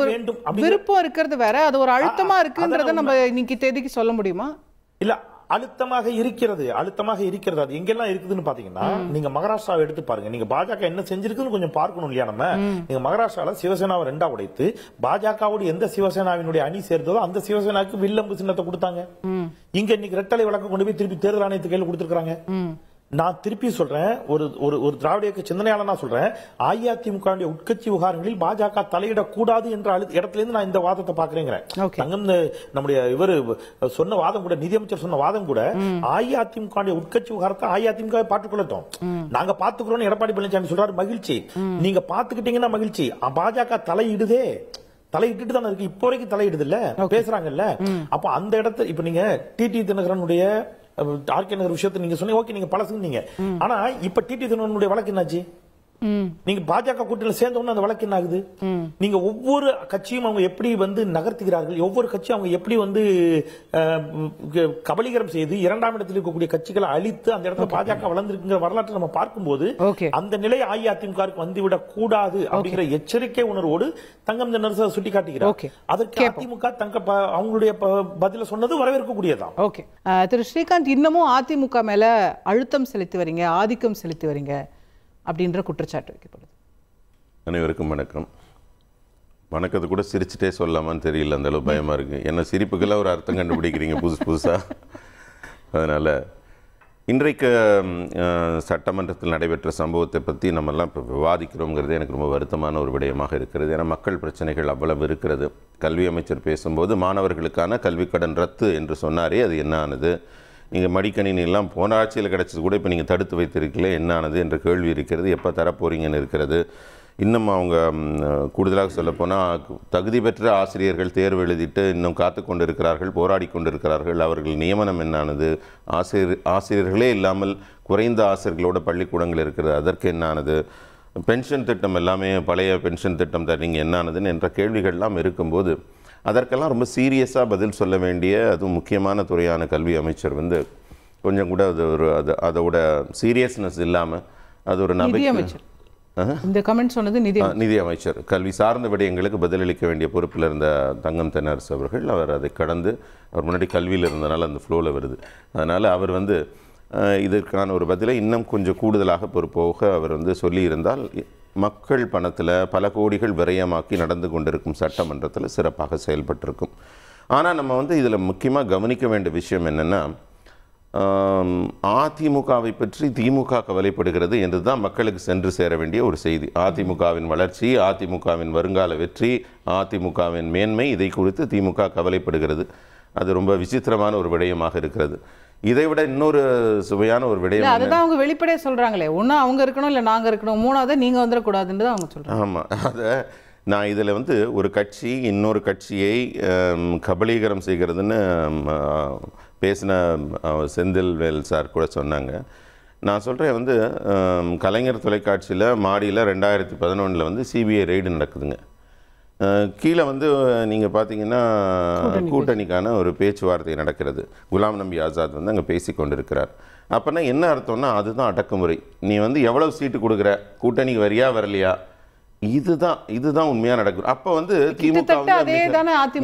விருப்பம் இருக்கிறது வேற, அது ஒரு அழுத்தமா இருக்குன்றத நம்ம இன்னைக்கு தேதிக்கு சொல்ல முடியுமா? இல்ல, அழுத்தமாக இருக்கிறது. அது எங்கெல்லாம் இருக்குதுன்னு பாத்தீங்கன்னா, நீங்க மகாராஷ்டிராவை எடுத்து பாருங்க. நீங்க பாஜக என்ன செஞ்சிருக்குன்னு கொஞ்சம் பார்க்கணும் இல்லையா? நம்ம நீங்க மகாராஷ்டிரால சிவசேனாவை ரெண்டா உடைத்து பாஜகவோடு எந்த சிவசேனாவினுடைய அணி சேர்ந்ததோ அந்த சிவசேனாவுக்கு வில்லம்பு சின்னத்தை கொடுத்தாங்க. இங்க இன்னைக்கு ரெட்டலை வழக்கு கொண்டு போய் திருப்பி தேர்தல் ஆணையத்து கையில் கொடுத்திருக்காங்க. நான் திருப்பி சொல்றேன், ஒரு திராவிட இயக்க சிந்தனையாளர் நான் சொல்றேன், அஇஅதிமுக உட்கட்சி விவகாரங்களில் பாஜக தலையிடக்கூடாது என்ற இடத்துல இருந்து நான் இந்த வாதத்தை பாக்குறேங்கிறேன். நம்முடைய இவர் சொன்ன வாதம் கூட, நிதியமைச்சர் சொன்ன வாதம் கூட, அஇஅதிமுக உட்கட்சி விவகாரத்தை அஇஅதிமுக பார்த்துக்கொள்ளட்டும், நாங்க பாத்துக்கிறோம் எடப்பாடி பழனிசாமி சொல்றாரு. மகிழ்ச்சி, நீங்க பாத்துக்கிட்டீங்கன்னா மகிழ்ச்சி. பாஜக தலையிட்டு தானே இருக்கு, இப்போ வரைக்கும் தலையிடுது இல்ல, பேசுறாங்கல்ல. அப்ப அந்த இடத்துல இப்ப நீங்க டிடி தினகரனுடைய ஆர்கே நகர் விஷயத்தை நீங்க சொன்னீங்க, ஓகே, நீங்க பழசுனீங்க. ஆனா இப்ப டிடி தினகரனுடைய வழக்கு என்னாச்சு? நீங்க பாஜக கூட்டணியில் சேர்ந்த உடனே அந்த வழக்கு என்ன ஆகுது? நீங்க ஒவ்வொரு கட்சியும் அவங்க எப்படி வந்து நகர்த்துகிறார்கள், ஒவ்வொரு கட்சியும் அவங்க எப்படி வந்து கபலீகரம் செய்து இரண்டாம் இடத்தில் இருக்கக்கூடிய கட்சிகளை அழித்து அந்த இடத்துல பாஜக வளர்ந்திருக்குங்கிற வரலாற்றை நம்ம பார்க்கும்போது அந்த நிலை அஇஅதிமுகவுக்கு வந்துவிடக் கூடாது அப்படிங்கிற எச்சரிக்கை உணர்வோடு தங்கம் தென்னரசு சுட்டி காட்டுகிறார். அதற்கு அதிமுக அவங்களுடைய பதில சொன்னது வரவேற்கக்கூடியதான். ஓகே, திரு ஸ்ரீகாந்த், இன்னமும் அதிமுக மேல அழுத்தம் செலுத்தி வரீங்க, ஆதிக்கம் செலுத்தி வரீங்க அப்படின்ற குற்றச்சாட்டு வைக்கப்படுது. அனைவருக்கும் வணக்கம். வணக்கத்தை கூட சிரிச்சுட்டே சொல்லலாமான்னு தெரியல, அந்த அளவு பயமா இருக்கு. என்ன சிரிப்புக்கெல்லாம் ஒரு அர்த்தம் கண்டுபிடிக்கிறீங்க புதுசா. அதனால இன்றைக்கு சட்டமன்றத்தில் நடைபெற்ற சம்பவத்தை பற்றி நம்மெல்லாம் இப்போ விவாதிக்கிறோங்கிறது எனக்கு ரொம்ப வருத்தமான ஒரு விடயமாக இருக்கிறது. ஏன்னா மக்கள் பிரச்சனைகள் அவ்வளவு இருக்கிறது. கல்வி அமைச்சர் பேசும்போது மாணவர்களுக்கான கல்விக்கடன் ரத்து என்று சொன்னாரே, அது என்ன ஆனது? நீங்கள் மடிக்கணினி எல்லாம் போன ஆட்சியில் கிடச்சது கூட இப்போ நீங்கள் தடுத்து வைத்திருக்கீங்களே, என்ன ஆனது என்ற கேள்வி இருக்கிறது. எப்போ தரப்போறீங்கன்னு இருக்கிறது. இன்னும் அவங்க கூடுதலாக சொல்லப்போனால் தகுதி பெற்ற ஆசிரியர்கள் தேர்வு எழுதிட்டு இன்னும் காத்து கொண்டு இருக்கிறார்கள், போராடி கொண்டிருக்கிறார்கள். அவர்கள் நியமனம் என்னானது? ஆசிரியர்களே இல்லாமல் குறைந்த ஆசிரியர்களோட பள்ளிக்கூடங்கள் இருக்கிறது, அதற்கு என்னானது? பென்ஷன் திட்டம் எல்லாமே பழைய பென்ஷன் திட்டம் தரீங்க, என்னானதுன்னு என்ற கேள்விகள்லாம் இருக்கும்போது அதற்கெல்லாம் ரொம்ப சீரியஸாக பதில் சொல்ல வேண்டிய அதுவும் முக்கியமான துறையான கல்வி அமைச்சர் வந்து கொஞ்சம் கூட அது ஒரு அதோட சீரியஸ்னஸ் இல்லாமல் அது ஒரு அமைச்சர் இந்த கமெண்ட் சொன்னது நிதி அமைச்சர் கல்வி சார்ந்த விடயங்களுக்கு பதிலளிக்க வேண்டிய பொறுப்பில் இருந்த தங்கம் தென்னரசு அவர்கள் அவர் அதை கடந்து அவர் முன்னாடி கல்வியில் இருந்தனால அந்த ஃப்ளோவில் வருது. அதனால் அவர் வந்து இதற்கான ஒரு பதிலை இன்னும் கொஞ்சம் கூடுதலாக பொறுப்போக அவர் வந்து சொல்லியிருந்தால் மக்கள் பணத்தில் பல கோடிகள் விரயமாக்கி நடந்து கொண்டிருக்கும் சட்டமன்றத்தில் சிறப்பாக செயல்பட்டிருக்கும். ஆனால் நம்ம வந்து இதில் முக்கியமாக கவனிக்க வேண்டிய விஷயம் என்னென்னா, அதிமுகவை பற்றி திமுக கவலைப்படுகிறது என்று தான் மக்களுக்கு சென்று சேர வேண்டிய ஒரு செய்தி. அதிமுகவின் வளர்ச்சி, அதிமுகவின் வருங்கால வெற்றி, அதிமுகவின் மேன்மை, இதை குறித்து திமுக கவலைப்படுகிறது. அது ரொம்ப விசித்திரமான ஒரு விடயமாக இருக்கிறது. இதை விட இன்னொரு சுவையான ஒரு விடயம், அதுதான் அவங்க வெளிப்படையாக சொல்றாங்களே, ஒன்று அவங்க இருக்கணும் இல்லை நாங்கள் இருக்கணும், மூணாவது நீங்கள் வந்துடக்கூடாதுன்னு அவங்க சொல்கிறாங்க. ஆமாம், அதை நான் இதில் வந்து ஒரு கட்சி இன்னொரு கட்சியை கபலீகரம் செய்கிறதுன்னு பேசின செந்தில்வேல் சார் கூட சொன்னாங்க. நான் சொல்கிறேன் வந்து கலைஞர் தொலைக்காட்சியில் மாடியில் 2011 வந்து சிபிஐ ரெய்டு நடக்குதுங்க. கீழே வந்து நீங்கள் பார்த்தீங்கன்னா கூட்டணிக்கான ஒரு பேச்சுவார்த்தை நடக்கிறது. குலாம் நபி ஆசாத் வந்து அங்கே பேசி கொண்டிருக்கிறார். அப்போனா என்ன அர்த்தம்னா அதுதான் அடக்குமுறை. நீ வந்து எவ்வளவு சீட்டு கொடுக்குற, கூட்டணிக்கு வரியா வரலையா, இதுதான் உண்மையா நடக்கும். அப்ப வந்து திமுக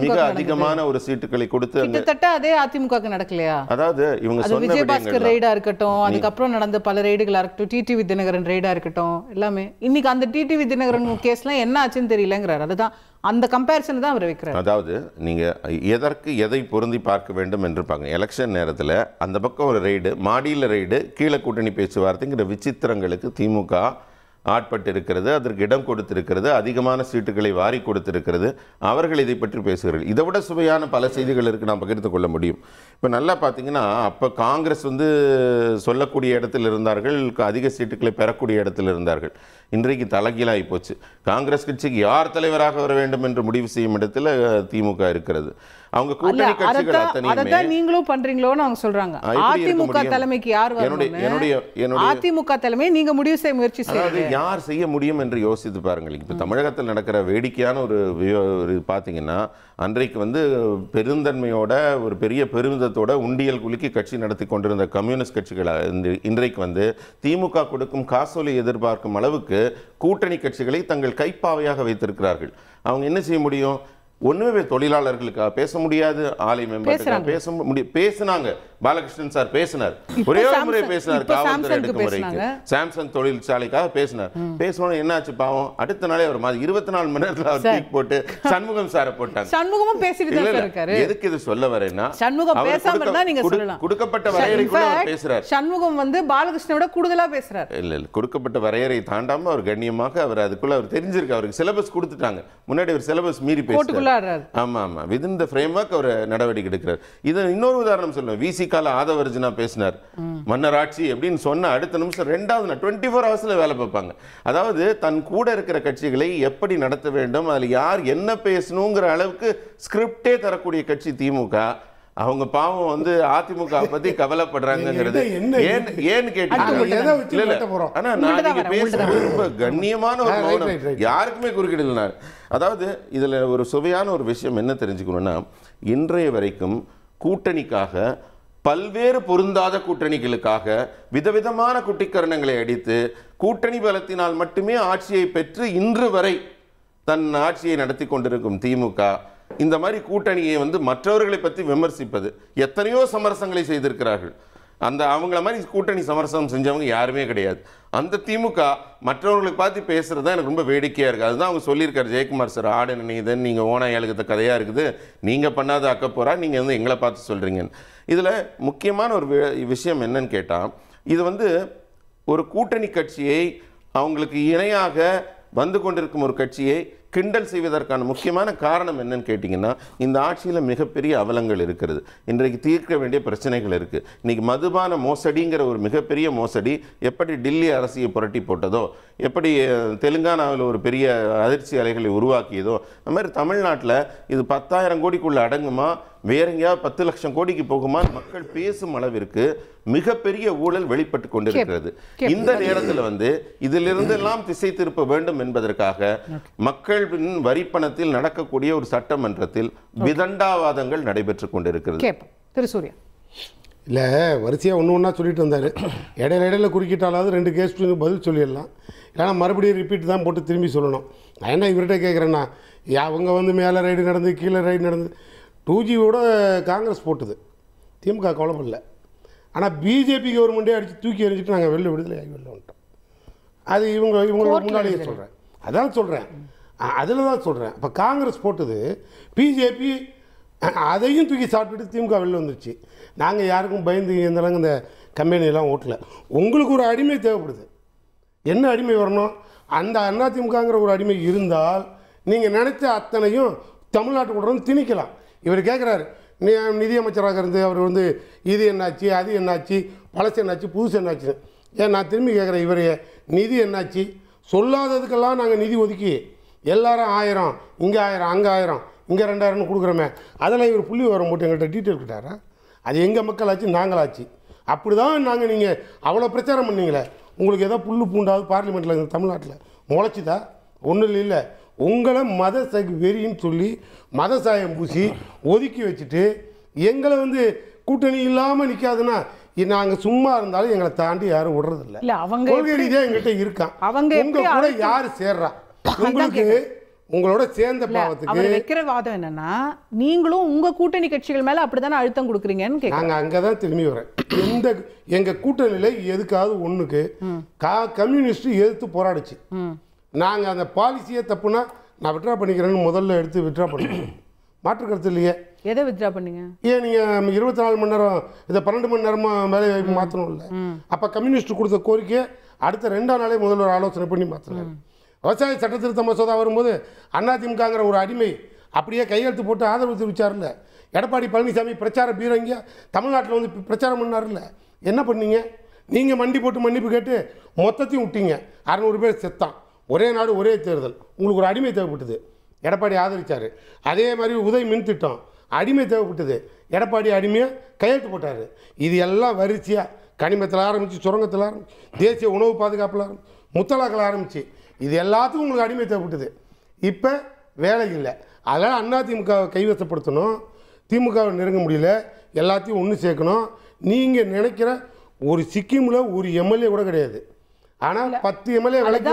மிக அதிகமான ஒரு சீட்டுகளை கொடுத்து கிட்டத்தட்ட அதே அதிமுக நடக்கலையா? அதாவது இவங்க சொன்ன விஜயபாஸ்கர் ரெய்டா இருக்கட்டும், அதுக்கப்புறம் நடந்த பல ரெய்டுகளா இருக்கட்டும், டிடிவி தினகரன் ரெய்டா இருக்கட்டும், எல்லாமே இன்னைக்கு அந்த டிடிவி தினகரன் கேஸ்லாம் என்ன ஆச்சுன்னு தெரியலங்கிறார். அதுதான் அந்த கம்பேரிசன் தான் அவர் வைக்கிறார். அதாவது நீங்க எதற்கு எதை பொருந்தி பார்க்க வேண்டும் என்று பாருங்க. எலெக்ஷன் நேரத்தில் அந்த பக்கம் ஒரு ரெய்டு, மாடியில் ரெய்டு, கீழே கூட்டணி பேச்சுவார்த்தைங்கிற விசித்திரங்களுக்கு திமுக ஆட்பட்டு இருக்கிறது, அதற்கு இடம் கொடுத்திருக்கிறது, அதிகமான சீட்டுகளை வாரி கொடுத்திருக்கிறது. அவர்கள் இதை பற்றி பேசுகிறார்கள். இதை விட சுவையான பல செய்திகள் இருக்கு, நாம் பகிர்ந்து கொள்ள முடியும். இப்போ நல்லா பார்த்தீங்கன்னா அப்போ காங்கிரஸ் வந்து சொல்லக்கூடிய இடத்தில் இருந்தார்கள், அதிக சீட்டுகளை பெறக்கூடிய இடத்தில் இருந்தார்கள். இன்றைக்கு தலைகீழாகி போச்சு. காங்கிரஸ் கட்சிக்கு யார் தலைவராக வர வேண்டும் என்று முடிவு செய்யும் இடத்துல திமுக இருக்கிறது. அவங்க கூட்டணி கட்சிகள் அத்தனையுமே நீங்களும் பண்றீங்களோன்னு அவங்க சொல்றாங்க. அதிமுக தலைமைக்கு யார் வரணும், அதிமுக தலைமை நீங்க முடிவு செய்ய முயற்சி செய்யுங்க. யார் செய்ய முடியும் என்று யோசித்து பாருங்கள். இப்போ தமிழகத்தில் நடக்கிற வேடிக்கையான ஒரு பார்த்தீங்கன்னா, அன்றைக்கு வந்து பெருந்தன்மையோட ஒரு பெரிய பெருமிதத்தோட உண்டியல் குலுக்கி கட்சி நடத்தி கொண்டிருந்த கம்யூனிஸ்ட் கட்சிகள் இன்றைக்கு வந்து திமுக கொடுக்கும் காசோலை எதிர்பார்க்கும் அளவுக்கு கூட்டணி கட்சிகளை தங்கள் கைப்பாவையாக வைத்திருக்கிறார்கள். அவங்க என்ன செய்ய முடியும்? ஒண்ணுமே தொழிலாளர்களுக்காக பேச முடியாது, ஆலை மெம்பர்களுக்காக பேச முடியும். பேசினாங்க, பாலகிருஷ்ணன் சார் பேசினார், ஒரே ஒரு முறை பேசினார் காவல்துறை அடக்குமுறைக்கு, சாம்சங் தொழிற்சாலைக்காக பேசினார். பேசணும் என்னாச்சு பாவம், அடுத்த நாளே ஒரு மாதிரி 24 மணி நேரத்தில் அவர் தூக்கி போட்டு சண்முகம் சாரை போட்டாங்க. சண்முகம் பேசிட்டு எதுக்கு இது சொல்ல வரேன்னா, சண்முகம் பேசாம இருந்தா நீங்க சொல்லலாம், கொடுக்கப்பட்ட வரையறைக்குள்ள அவர் பேசுறார். சண்முகம் வந்து பாலகிருஷ்ணனோட கூடுதலா பேசுறார். இல்ல கொடுக்கப்பட்ட வரையறை தாண்டாம அவர் கண்ணியமாக அவர் அதுக்குள்ள அவர் தெரிஞ்சிருக்கு, அவருக்கு சிலபஸ் கொடுத்துட்டாங்க. முன்னாடி ஒரு சிலபஸ் மீறி பேசுறாரு. ஆமா ஆமா, விதின் தி ஃப்ரேம்வொர்க் அவர் நடவடிக்கை எடுக்கிறார். இது இன்னொரு உதாரணம் சொல்லுவேன். விசி கால ஆதவர்ஜனா பேசினார், மன்னராட்சி அப்படின்னு சொன்ன அடுத்த நிமிஷம் 2வது 24 ஹவர்ஸ்ல வேலை பார்ப்பாங்க. அதாவது தன் கூட இருக்கிற கட்சிகளை எப்படி நடத்த வேண்டும், அதுல யார் என்ன பேசணுங்கிற அளவுக்கு ஸ்கிரிப்டே தரக்கூடிய கட்சி திமுக. அவங்க பாவம் வந்து அதிமுக பத்தி கவலைப்படுறாங்கிறது ஏன்னு கேட்டீங்கன்னா, ஆனா நான் நீங்க பேசுறது ரொம்ப கண்ணியமான ஒரு மௌனம், யாருக்குமே குறுக்கிடல. அதாவது இதுல ஒரு சுவையான ஒரு விஷயம் என்ன தெரிஞ்சுக்கணும்னா, இன்றைய வரைக்கும் கூட்டணிக்காக பல்வேறு பொருந்தாத கூட்டணிகளுக்காக விதவிதமான குட்டிக்கரணங்களை அடித்து கூட்டணி பலத்தினால் மட்டுமே ஆட்சியை பெற்று இன்று வரை தன் ஆட்சியை நடத்தி கொண்டிருக்கும் திமுக இந்த மாதிரி கூட்டணியை வந்து மற்றவர்களை பற்றி விமர்சிப்பது, எத்தனையோ சமரசங்களை செய்திருக்கிறார்கள். அந்த அவங்கள மாதிரி கூட்டணி சமரசம் செஞ்சவங்க யாருமே கிடையாது. அந்த திமுக மற்றவர்களுக்கு பார்த்து பேசுறது தான் எனக்கு ரொம்ப வேடிக்கையாக இருக்குது. அதுதான் அவங்க சொல்லியிருக்காரு ஜெயக்குமார் சார், ஆடு நினைதன் நீங்கள் ஓனா எழுத கதையாக இருக்குது, நீங்கள் பண்ணாத அக்கப்போரா நீங்கள் வந்து எங்களை பார்த்து சொல்கிறீங்கன்னு. இதில் முக்கியமான ஒரு விஷயம் என்னன்னு கேட்டால், இது வந்து ஒரு கூட்டணி கட்சியை அவங்களுக்கு இணையாக வந்து கொண்டிருக்கும் ஒரு கட்சியை கிண்டல் செய்வதற்கான முக்கியமான காரணம் என்னன்னு கேட்டிங்கன்னா, இந்த ஆட்சியில் மிகப்பெரிய அவலங்கள் இருக்கிறது, இன்றைக்கு தீர்க்க வேண்டிய பிரச்சனைகள் இருக்குது. இன்றைக்கி மதுபான மோசடிங்கிற ஒரு மிகப்பெரிய மோசடி எப்படி டில்லி அரசியை புரட்டி போட்டதோ, எப்படி தெலுங்கானாவில் ஒரு பெரிய அதிர்ச்சி அலைகளை உருவாக்கியதோ, அந்த மாதிரி தமிழ்நாட்டில் இது 10,000 கோடிக்குள்ளே அடங்குமா, வேற எங்கேயாவது 10 லட்சம் கோடிக்கு போகுமா மக்கள் பேசும் அளவிற்கு மிகப்பெரிய ஊழல் வெளிப்பட்டு கொண்டிருக்கிறது. இந்த நேரத்தில் இதிலிருந்து எல்லாம் திசை திருப்ப வேண்டும் என்பதற்காக மக்களின் வரிப்பணத்தில் நடக்கக்கூடிய ஒரு சட்டமன்றத்தில் விதண்டாவாதங்கள் நடைபெற்றுக் கொண்டிருக்கிறது. திருசூர்யா இல்லை, வரிசையாக ஒன்றா சொல்லிட்டு வந்தார். இடையில குறுக்கிட்டாலாவது 2 கேஸ் பதில் சொல்லிடலாம். இல்லைனா மறுபடியும் ரிப்பீட் தான் போட்டு திரும்பி சொல்லணும். நான் என்ன இவர்கிட்ட கேட்குறேன்னா, அவங்க மேலே ரைடு நடந்து கீழே ரைடு நடந்து 2Gயோட காங்கிரஸ் போட்டுது, திமுக கவலைப்படல. ஆனால் பிஜேபி கவர்மெண்ட்டே அடித்து தூக்கி எறிஞ்சிட்டு நாங்கள் வெளில வந்துட்டோம். அது இவங்களோட முன்னாடியே சொல்கிறேன், அதான் சொல்கிறேன், அதில் தான் சொல்கிறேன். இப்போ காங்கிரஸ் போட்டது, பிஜேபி அதையும் தூக்கி சாப்பிட்டுட்டு திமுக வெளில வந்துருச்சு. நாங்கள் யாருக்கும் பயந்து எந்தளவுக்கு இந்த கம்பெனியெல்லாம் ஓட்டல. உங்களுக்கு ஒரு அடிமை தேவைப்படுது. என்ன அடிமை வரணும்? அந்த அதிமுகங்கிற ஒரு அடிமை இருந்தால் நீங்கள் நினைச்ச அத்தனையும் தமிழ்நாட்டுக்கு கூட திணிக்கலாம். இவர் கேட்குறாரு, நிதியமைச்சராக இருந்து அவர் இது என்னாச்சு, அது என்னாச்சு, பழசு என்னாச்சு, புதுசு என்னாச்சு. ஏன் நான் திரும்பி கேட்குறேன், இவர் நிதி என்னாச்சு? சொல்லாததுக்கெல்லாம் நாங்கள் நிதி ஒதுக்கி எல்லாரும் 1000, இங்கே 1000, அங்கே 1000, இங்கே 2000 கொடுக்குறோமே, அதில் இவர் புள்ளி வர போட்டு எங்கள்கிட்ட டீட்டெயில் கிட்டாரா? அது எங்கள் மக்களாச்சு, நாங்களாச்சு. அப்படி தான் நாங்கள் நீங்கள் அவ்வளோ பிரச்சாரம் பண்ணீங்களே, உங்களுக்கு ஏதோ புல்லு பூண்டாவது பார்லிமெண்ட்டில் தமிழ்நாட்டில் முளைச்சிதா? ஒன்றும் இல்லை. உங்களை மத வெறின்னு சொல்லி மத சாயம் பூசி ஒதுக்கி வச்சுட்டு எங்களை கூட்டணி இல்லாமல் நிற்காதுன்னா நாங்கள் சும்மா இருந்தாலும் எங்களை தாண்டி யாரும் விடுறதில்ல. கொள்கை ரீதியாக எங்கள்கிட்ட இருக்கான். உங்க கூட யார் சேர்றா? உங்களுக்கு உங்களோட சேர்ந்த பாவத்துக்கு வைக்கிற வாதம் என்னன்னா, நீங்களும் உங்க கூட்டணி கட்சிகள் மேல அப்படித்தானே அழுத்தம் கொடுக்குறீங்கன்னு நாங்கள் அங்கே தான் திரும்பி வரேன். எங்கள் கூட்டணியில் எதுக்காவது ஒன்றுக்கு கம்யூனிஸ்ட் எதிர்த்து போராடிச்சு. நாங்கள் அந்த பாலிசியை தப்புனா நான் விட்ரா பண்ணிக்கிறேன்னு முதல்ல எடுத்து விட்ரா பண்ணுறேன். மாற்று கருத்து இல்லையே. எதை வித்ரா பண்ணீங்க? ஏன் நீங்கள் 24 மணி நேரம் இதை 12 மணி நேரமாக வேலை வாய்ப்பு மாற்றணும் இல்லை? அப்போ கம்யூனிஸ்ட் கொடுத்த கோரிக்கையை அடுத்த 2ஆம் நாளே முதல்வர் ஆலோசனை பண்ணி மாற்றினார். விவசாய சட்ட திருத்த மசோதா வரும்போது அதிமுகங்கிற ஒரு அடிமை அப்படியே கையெழுத்து போட்டு ஆதரவு தெரிவிச்சார்ல. எடப்பாடி பழனிசாமி பிரச்சார பீரங்கியா தமிழ்நாட்டில் பிரச்சாரம் பண்ணார்ல. என்ன பண்ணீங்க? நீங்கள் மண்டி போட்டு மன்னிப்பு கேட்டு மொத்தத்தையும் விட்டீங்க. 600 பேர் செத்தான். ஒரே நாடு ஒரே தேர்தல். உங்களுக்கு ஒரு அடிமை தேவைப்பட்டது, எடப்பாடி ஆதரித்தார். அதே மாதிரி உதய் மின் திட்டம், அடிமை தேவைப்பட்டது, எடப்பாடி அடிமையை கையெழுத்து போட்டார். இது எல்லாம் வரிசையாக கனிமத்தில் ஆரம்பித்து, சுரங்கத்தில் ஆரம்பிச்சு, தேசிய உணவு பாதுகாப்பில் ஆரம்பிச்சு, முத்தலாக்கள் ஆரம்பிச்சு, இது எல்லாத்துக்கும் உங்களுக்கு அடிமை தேவைப்பட்டது. இப்போ வேலை இல்லை. அதனால் அதிமுகவை கைவசப்படுத்தணும், திமுகவை நெருங்க முடியல, எல்லாத்தையும் ஒன்று சேர்க்கணும். நீங்கள் நினைக்கிற ஒரு சிக்கிமில் ஒரு எம்எல்ஏ கூட கிடையாது. ஆனால் 10 எம்எல்ஏ விலைக்கு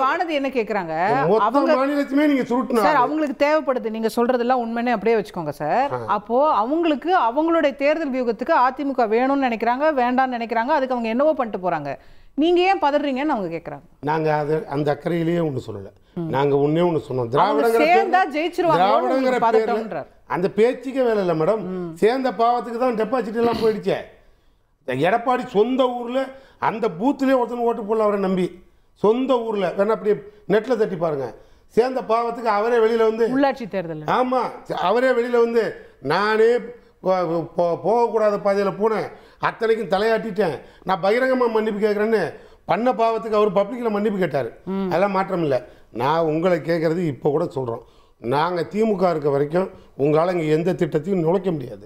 வானதி என்ன கேட்குறாங்க, மொத்த மாநிலத்துமே நீங்கள் சுருட்டினா சார் அவங்களுக்கு தேவைப்படுது. நீங்கள் சொல்கிறதெல்லாம் உண்மைன்னு அப்படியே வச்சுக்கோங்க சார். அப்போது அவங்களுக்கு அவங்களுடைய தேர்தல் வியூகத்துக்கு அதிமுக வேணும்னு நினைக்கிறாங்க, வேண்டாம்னு நினைக்கிறாங்க. அதுக்கு அவங்க என்னவோ பண்ணிட்டு போகிறாங்க. நீங்கள் ஏன் பதறீங்கன்னு அவங்க கேட்குறாங்க. நாங்கள் அது அந்த அக்கறையிலேயே ஒன்று சொல்லலை. நாங்கள் ஒன்று சொன்னோம், திராவிடங்கிற அந்த பேச்சுக்கே வேலை இல்லை மேடம். சேர்ந்த பாவத்துக்கு தான் டெபாசிட் எல்லாம் போயிடுச்சே. எடப்பாடி சொந்த ஊரில் அந்த பூத்துலேயே ஒருத்தன் ஓட்டு போடல அவரை நம்பி. சொந்த ஊரில் வேணா அப்படியே நெட்டில் தட்டி பாருங்கள். சேர்ந்த பாவத்துக்கு அவரே வெளியில் உள்ளாட்சி தேர்தல், ஆமாம், அவரே வெளியில் நானே போகக்கூடாத பாதையில் போனேன், அத்தனைக்கும் தலையாட்டிட்டேன், நான் பகிரங்கமாக மன்னிப்பு கேட்குறேன்னு பண்ண பாவத்துக்கு அவர் பப்ளிக்கில் மன்னிப்பு கேட்டார். அதெல்லாம் மாற்றம் இல்லை. நான் உங்களை கேட்குறது இப்போ கூட சொல்கிறோம், நாங்கள் திமுக இருக்க வரைக்கும் உங்களால் இங்கே எந்த திட்டத்தையும் நுழைக்க முடியாது,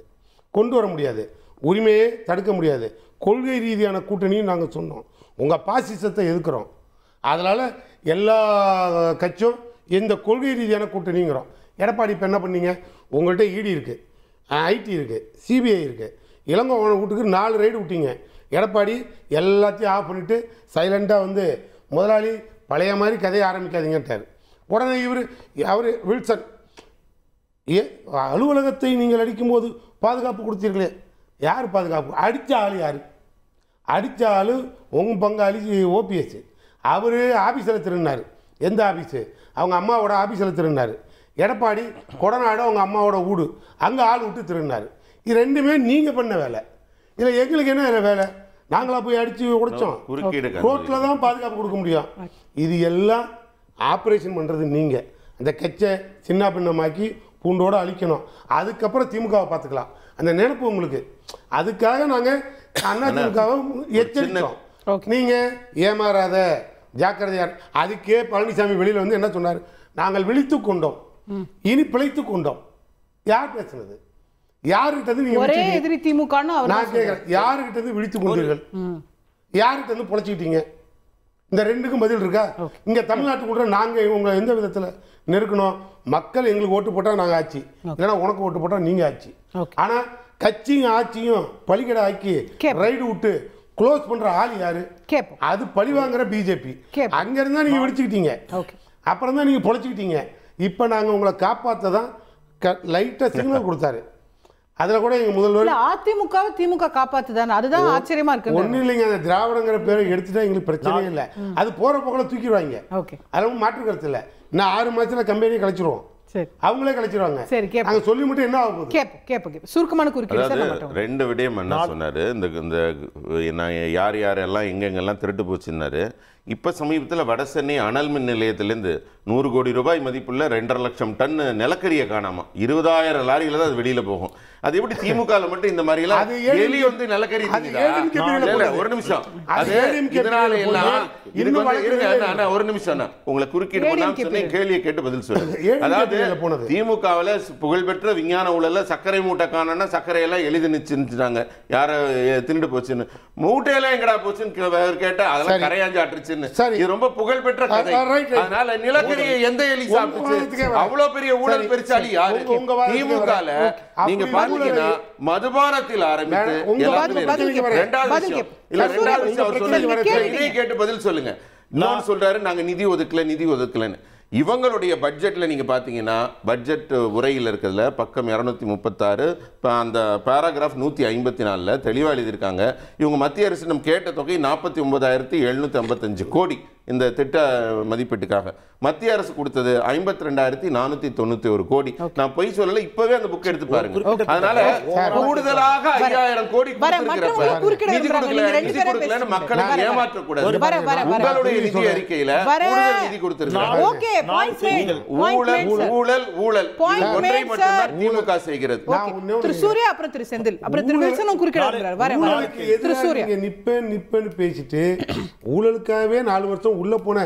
கொண்டு வர முடியாது, உரிமையே தடுக்க முடியாது. கொள்கை ரீதியான கூட்டணியும் நாங்கள் சொன்னோம். உங்கள் பாசிசத்தை எதிர்க்கிறோம். அதனால் எல்லா கட்சியும் இந்த கொள்கை ரீதியான கூட்டணிங்கிறோம். எடப்பாடி இப்போ என்ன பண்ணீங்க? உங்கள்கிட்ட இடி இருக்குது, ஐடி இருக்குது, சிபிஐ இருக்குது, இளங்கோ வீட்டுக்கு 4 ரைடு விட்டீங்க. எடப்பாடி எல்லாத்தையும் ஆஃப் பண்ணிவிட்டு சைலண்டாக முதலாளி பழைய மாதிரி கதையை ஆரம்பிக்காதீங்கட்டார். உடனே அவர் வில்சன் அலுவலகத்தை நீங்கள் அடிக்கும்போது பாதுகாப்பு கொடுத்தீர்களே, யார் பாதுகாப்பு? அடித்த ஆள் யார்? அடித்த ஆள் உங்கள் பங்காளி ஓபிஎஸ். அவர் ஆஃபீஸில் திருடினார். எந்த ஆஃபீஸு? அவங்க அம்மாவோட ஆஃபீஸில் திருடினார். எடப்பாடி கொடநாடு அவங்க அம்மாவோட வீடு, அங்கே ஆள் விட்டு திருடினார். இது ரெண்டுமே நீங்கள் பண்ண வேலை. இதில் எங்களுக்கு என்ன வேலை? நாங்களாக போய் அடித்து உடைச்சோம்? ரோட்டில் தான் பாதுகாப்பு கொடுக்க முடியும். இது எல்லாம் ஆப்ரேஷன் பண்ணுறது நீங்கள். அந்த கட்சை சின்ன பின்னமாக்கி பூண்டோடு அழிக்கணும். அதுக்கப்புறம் திமுகவை பார்த்துக்கலாம். அந்த நினைப்பு உங்களுக்கு. அதுக்காக நாங்கள் அதிமுகவை எச்சரித்தோம். நீங்கள் ஏமாறாத, ஜாக்கிரதையார். அதுக்கே பழனிசாமி வெளியில் என்ன சொன்னார்? நாங்கள் விழித்து கொண்டோம், இனி பிழைத்து கொண்டோம். யார் பேசுனது? யாருக்கிட்ட இருந்து நீங்க ஒரே விழிச்சீங்க? எதிரி திமுகன்னு அவர் நான் கேட்கிறேன், யாருக்கிட்ட இருந்து விழித்துக் கொண்டீர்கள்? யாருக்கிட்ட இருந்து பொழைச்சிக்கிட்டீங்க? இந்த ரெண்டுக்கும் பதில் இருக்கா? இங்க தமிழ்நாட்டுக்குள்ள நாங்க உங்க எந்த விதத்துல நெருக்கணும்? மக்கள் எங்களுக்கு ஓட்டு போட்டா நாங்க ஆட்சி, இல்லைன்னா உனக்கு ஓட்டு போட்டா நீங்க ஆட்சி. ஆனா கட்சியும் ஆட்சியும் பலிகடை ஆக்கி ரைடு விட்டு க்ளோஸ் பண்ற ஆள் யாரு? அது பழி வாங்குற பிஜேபி. அங்க இருந்தா நீங்க விடிச்சுக்கிட்டீங்க, அப்புறம் தான் நீங்க பொழைச்சிக்கிட்டீங்க. இப்ப நாங்க உங்களை காப்பாத்த தான் லைட்டா சிக்னல் கொடுத்தாரு. அதுல கூட எங்க முதல்வர் அதிமுகவை திமுக காப்பாத்துதானே, அதுதான் ஆச்சரியமா இருக்கு. ஒன்னும் இல்லைங்க, அந்த திராவிடங்கிற பேரை எடுத்துட்டா எங்களுக்கு பிரச்சனையே இல்லை. அது போற போக்கல தூக்கிடுவாங்க, அதெல்லாம் மாற்று கருத்து இல்லை. இன்னும் 6 மாசத்துல கம்பெனியை கழிச்சிருவோம், அவங்களே கழிச்சிருவாங்க. சரி, அங்க சொல்லி மட்டும் என்ன ஆகும்? சுருக்கமான குறுக்கீடு. 2 விடயம் என்ன சொன்னாரு, இந்த யார் யாரெல்லாம் எங்கெங்கெல்லாம் திருட்டு போச்சுன்னாரு. இப்ப சமீபத்தில் வடசென்னை அனல் மின் நிலையத்திலேருந்து 100 கோடி ரூபாய் மதிப்புள்ள 2.5 லட்சம் டன் நிலக்கரியை காணாம 20,000 லாரியில தான் அது வெளியில போகும். அது எப்படி திமுக மட்டும் இந்த மாதிரி எல்லாம் எலி வந்து நிலக்கரி? ஒரு நிமிஷம், அது இதனால எல்லாம் ஒரு நிமிஷம் உங்களை குறுக்கிட்டு சொன்னேன், கேள்வியை கேட்டு பதில் சொல்லுங்க. அதாவது திமுகவில் புகழ்பெற்ற விஞ்ஞான ஊழல்ல சர்க்கரை மூட்டை காணனா சர்க்கரையெல்லாம் எழுதி நிச்சுட்டாங்க, யார திண்டு போச்சுன்னு. மூட்டையெல்லாம் எங்கடா போச்சுன்னு கேட்டா அதெல்லாம் கரையாஞ்சாட்டுச்சுன்னு. இது ரொம்ப புகழ்பெற்ற கதை. அதனால நிலக்கரியை எந்த எலி சாப்பிட்டுச்சு? அவ்வளவு பெரிய ஊழல் பெருச்சாலி யாரு? திமுகல நீங்க பாத்தீங்கன்னா மதுபானத்தில் ஆரம்பித்து இதை கேட்டு பதில் சொல்லுங்க. நான் சொல்றாரு நாங்க நிதி ஒதுக்கலன்னு. இவங்களுடைய பட்ஜெட்ல நீங்க பாத்தீங்கன்னா பட்ஜெட் உரையில் இருக்கிறதுல பக்கம் 236 அந்த பாராகிராஃப் 154 தெளிவா எழுதியிருக்காங்க. இவங்க மத்திய அரசு நம்ம கேட்ட தொகை 49,755 கோடி இந்த திட்ட மதிப்பீட்டுக்காக. மத்திய அரசு கொடுத்தது 52,491 கோடி. நான் பொய் சொல்லல, இப்பவே அந்த புக் எடுத்து பாருங்க. அதனால கூடுதலாக 5,000 கோடி நிதி கொடுக்கல மக்களை ஏமாற்றக்கூடாது. உங்களுடைய நிதி அறிக்கையில கூடுதல் நிதி கொடுத்திருக்காங்க. ஊழல் ஒன்றை மட்டும்தான் திமுக செய்கிறது. திரு சூர்யா அப்புறம் திரு செந்தில் அப்புறம் திரு வில்சனும் குறுக்கிடுறாரு. நிப்பன்னு பேசிட்டு ஊழலுக்காகவே 4 வருஷம் உள்ள போன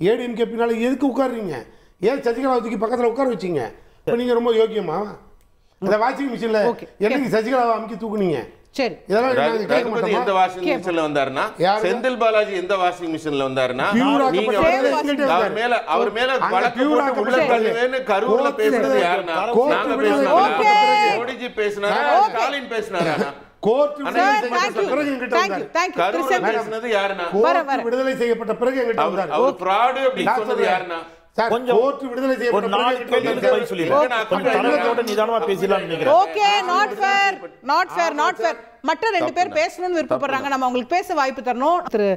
ஏடிஎம்கே பின்னால எதுக்கு உட்காருறீங்க? ஏன் சசிகலா தூக்கி பக்கத்துல உட்கார வச்சீங்க? இப்ப நீங்க ரொம்ப யோக்கியமா? அந்த வாஷிங் மிஷின்ல என்னைக்கு சசிகலாவை அமுக்கி தூக்குனீங்க? சரி, ரகுபதி எந்த வாஷிங் மிஷின்ல வந்தாருன்னா, செந்தில் பாலாஜி எந்த வாஷிங் மிஷின்ல வந்தாருன்னா, அவர் மேல வழக்கு போட்டு உள்ள தள்ளுவேன்னு கரூர்ல பேசுறது யாருன்னா? நாங்க பேசுனாங்க, மோடிஜி பேசினாரா, ஸ்டாலின் பேசினாரா? விடுதலை செய்யப்பட்ட பிறகு மற்ற 2 பேர் பேசணும்னு விருப்பப்படுறாங்க, நம்ம அவங்களுக்கு பேச வாய்ப்பு தரணும். திரு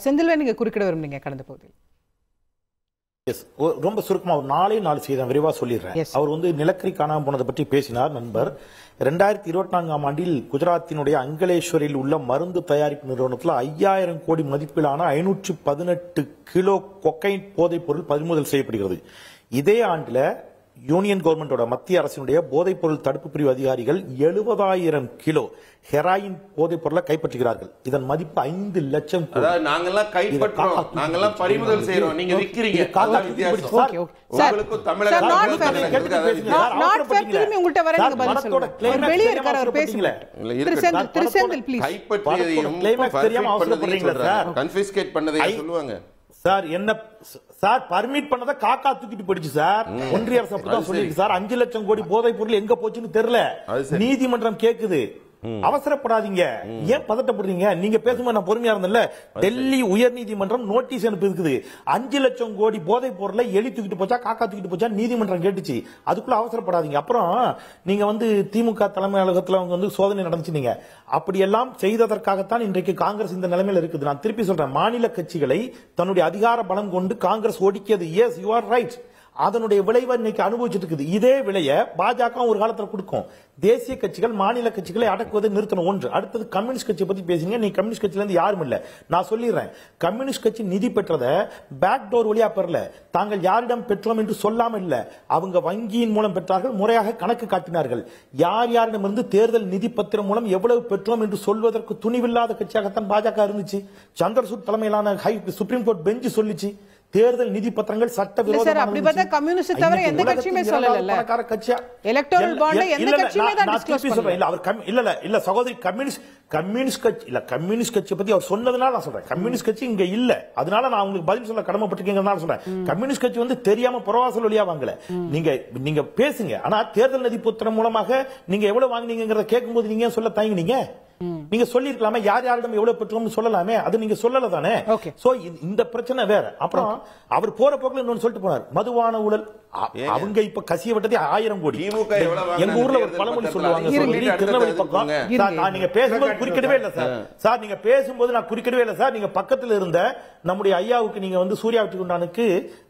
செந்தில்வே நீங்க குறுக்கிட விரும்புறீங்க கடந்த பகுதியில். ரொம்ப சுருக்கமா ஒரு 4 செய்தி விரிவா சொல்லிடுறேன். அவர் வந்து நிலக்கரி காணாம போனதை பற்றி பேசினார் நண்பர். 2024ஆம் ஆண்டில் குஜராத்தினுடைய அங்கலேஸ்வரில் உள்ள மருந்து தயாரிப்பு நிறுவனத்தில் 5,000 கோடி மதிப்பிலான 518 கிலோ கொக்கைன் போதைப் பொருள் பறிமுதல் செய்யப்படுகிறது. இதே ஆண்டுல யூனியன் கவர்மெண்டோட மத்திய அரசினுடைய போதைப் பொருள் தடுப்பு பிரிவு அதிகாரிகள் 70,000 கிலோ ஹெராயின் போதைப் பொருளை கைப்பற்றுகிறார்கள். இதன் மதிப்பு 5 லட்சம். நாங்கெல்லாம் கைப்பற்றோம், நாங்கெல்லாம் பறிமுதல் செய்றோம், நீங்க விக்கிறீங்க. சார் என்ன சார் பர்மிட் பண்ணதை காக்கா தூக்கிட்டு போயிடுச்சு சார். ஒன்றிய அரசு அப்படிதான் சொல்லிருக்கு சார். 5 லட்சம் கோடி போதைப் பொருள் எங்க போச்சுன்னு தெரியல, நீதிமன்றம் கேக்குது. அவசரப்படாதீங்க, ஏன் பதட்டப்படுறீங்க? நீங்க பேசும்போது நான் பொறுமையா இருந்தேன்ல. டெல்லி உயர் நீதிமன்றம் நோட்டீஸ் அனுப்பி இருக்குது. 5 லட்சம் கோடி போதைப் பொருளை எலி தூக்கிட்டு போச்சா காக்கா தூக்கிட்டு போச்சா நீதிமன்றம் கேட்டுச்சு. அதுக்குள்ள அவசரப்படாதீங்க. அப்புறம் நீங்க வந்து திமுக தலைமை அலுவலகத்துல அவங்க வந்து சோதனை நடந்துச்சு. அப்படி எல்லாம் செய்ததற்காகத்தான் இன்றைக்கு காங்கிரஸ் இந்த நிலைமையில இருக்குது. நான் திருப்பி சொல்றேன், மாநில கட்சிகளை தன்னுடைய அதிகார பலம் கொண்டு காங்கிரஸ் ஒடுக்கியது. Yes, you are right. அதனுடைய விளைவை இன்னைக்கு அனுபவிச்சுட்டு இருக்குது. இதே விலையை பாஜக ஒரு காலத்துல கொடுக்கும். தேசிய கட்சிகள் மாநில கட்சிகளை அடக்குவதை நிறுத்தணும். ஒன்று. அடுத்தது கம்யூனிஸ்ட் கட்சியை பத்தி பேசுங்க. நீ கம்யூனிஸ்ட் கட்சியில இருந்து யாரும் இல்ல. நான் சொல்லிடுறேன், கம்யூனிஸ்ட் கட்சி நிதி பெற்றதை பேக் டோர் வழியா பெறல. தாங்கள் யாரிடம் பெற்றோம் என்று சொல்லாம இல்ல, அவங்க வங்கியின் மூலம் பெற்றார்கள், முறையாக கணக்கு காட்டினார்கள். யார் யாரிடமிருந்து தேர்தல் நிதி பத்திரம் மூலம் எவ்வளவு பெற்றோம் என்று சொல்வதற்கு துணிவில்லாத கட்சியாகத்தான் பாஜக இருந்துச்சு. சந்திரசூட் தலைமையிலான சுப்ரீம் கோர்ட் பெஞ்ச் சொல்லிச்சு. தேர்தல் நிதி பத்திரங்கள் சட்டவிரோதமான அப்படி பார்த்தா கம்யூனிஸ்ட் தவிர எந்த கட்சியுமே சொல்லல. எலக்டோரல் பாண்ட் எந்த கட்சியுமே தான் டிஸ்க்ளோஸ் பண்ணல. இல்ல அவர் இல்ல சகோதரி கம்யூனிஸ்ட் கட்சி இல்ல கம்யூனிஸ்ட் கட்சி பத்தி அவர் சொன்னதுனால நான் சொல்றேன். கம்யூனிஸ்ட் கட்சி இங்க இல்ல, அதனால நான் உங்களுக்கு பதில் சொல்ல கடமைப்பட்டிருக்கேன் சொல்றேன். கம்யூனிஸ்ட் கட்சி வந்து தெரியாம புறவாசல் வழியா வாங்கல. நீங்க பேசுங்க, ஆனா தேர்தல் நிதி பத்திரம் மூலமாக நீங்க எவ்வளவு வாங்குனீங்கறத கேட்கும்போது நீங்க சொல்ல தயங்குனீங்க. நீங்க சொல்லி இருக்கலாமே, யார் யாரிடம் எவ்வளவு பெற்றோம்னு சொல்லலாமே, அது நீங்க சொல்லல தானே. சோ இந்த பிரச்சனை வேற. அப்புறம் அவர் போற போக்குல இன்னொன்னு சொல்லிட்டு போனார், மதுவான ஊழல். அவங்க இப்ப கசிய விட்டதே 1000 கோடி. எங்க ஊர்ல ஒரு பழமொழி சொல்லுவாங்க, திருநெல்வேலி பக்கம். நீங்க பேசும்போது குறிக்கிடவே இல்ல சார், நீங்க பேசும்போது நான் குறிக்கிடவே இல்ல சார். நீங்க பக்கத்துல இருந்த நம்முடைய ஐயாவுக்கு நீங்க வந்து சூர்யா வெற்றிகொண்டானுக்கு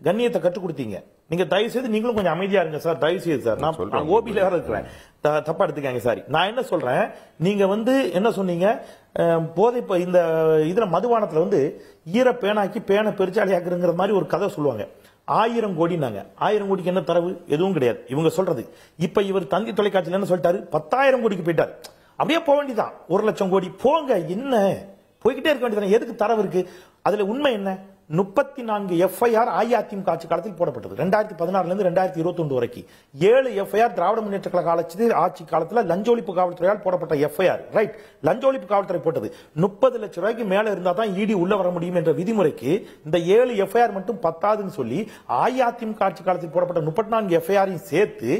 கண்ணியத்தை கற்றுக் கொடுத்தீங்க. நீங்க தயவு செய்து நீங்களும் கொஞ்சம் அமைதியா இருங்க சார், தயவு செய்து சார். நான் ஓபில வேற இருக்கிறேன், தப்பா எடுத்துக்காங்க சாரி. நான் என்ன சொல்றேன், நீங்க வந்து என்ன சொன்னீங்க, போதை இந்த இதுல மதுபானத்துல வந்து ஈர பேனாக்கி பேனை பெருச்சாலியாக்குங்கிற மாதிரி ஒரு கதை சொல்லுவாங்க. 1000 கோடினாங்க. 1000 கோடிக்கு என்ன தரவு? எதுவும் கிடையாது இவங்க சொல்றது. இப்ப இவர் தந்தி தொலைக்காட்சியில் என்ன சொல்லிட்டாரு, 10,000 கோடிக்கு போயிட்டாரு. அப்படியே போக வேண்டியதான், 1 லட்சம் கோடி போங்க, என்ன போய்கிட்டே இருக்க வேண்டியதான். எதுக்கு தரவு இருக்கு? அதுல உண்மை என்ன? 34 எஃப்ஐஆர் அஇஅதிமுக ஆட்சி காலத்தில் போடப்பட்டது. 2016 இருந்து 2021 வரைக்கும் 7 எஃப்ஐஆர் திராவிட முன்னேற்ற கழக ஆட்சி காலத்தில் லஞ்ச ஒழிப்பு காவல்துறையால் போடப்பட்ட எஃப்ஐஆர். ரைட், லஞ்ச ஒழிப்பு காவல்துறை போட்டது. 30 லட்சம் ரூபாய்க்கு மேல இருந்தா தான் இடி உள்ள வர முடியும் என்ற விதிமுறைக்கு இந்த 7 எஃப்ஐஆர் மட்டும் பத்தாதுன்னு சொல்லி அஇஅதிமுக ஆட்சி காலத்தில் போடப்பட்ட 34 எஃப்ஐஆரையும் சேர்த்து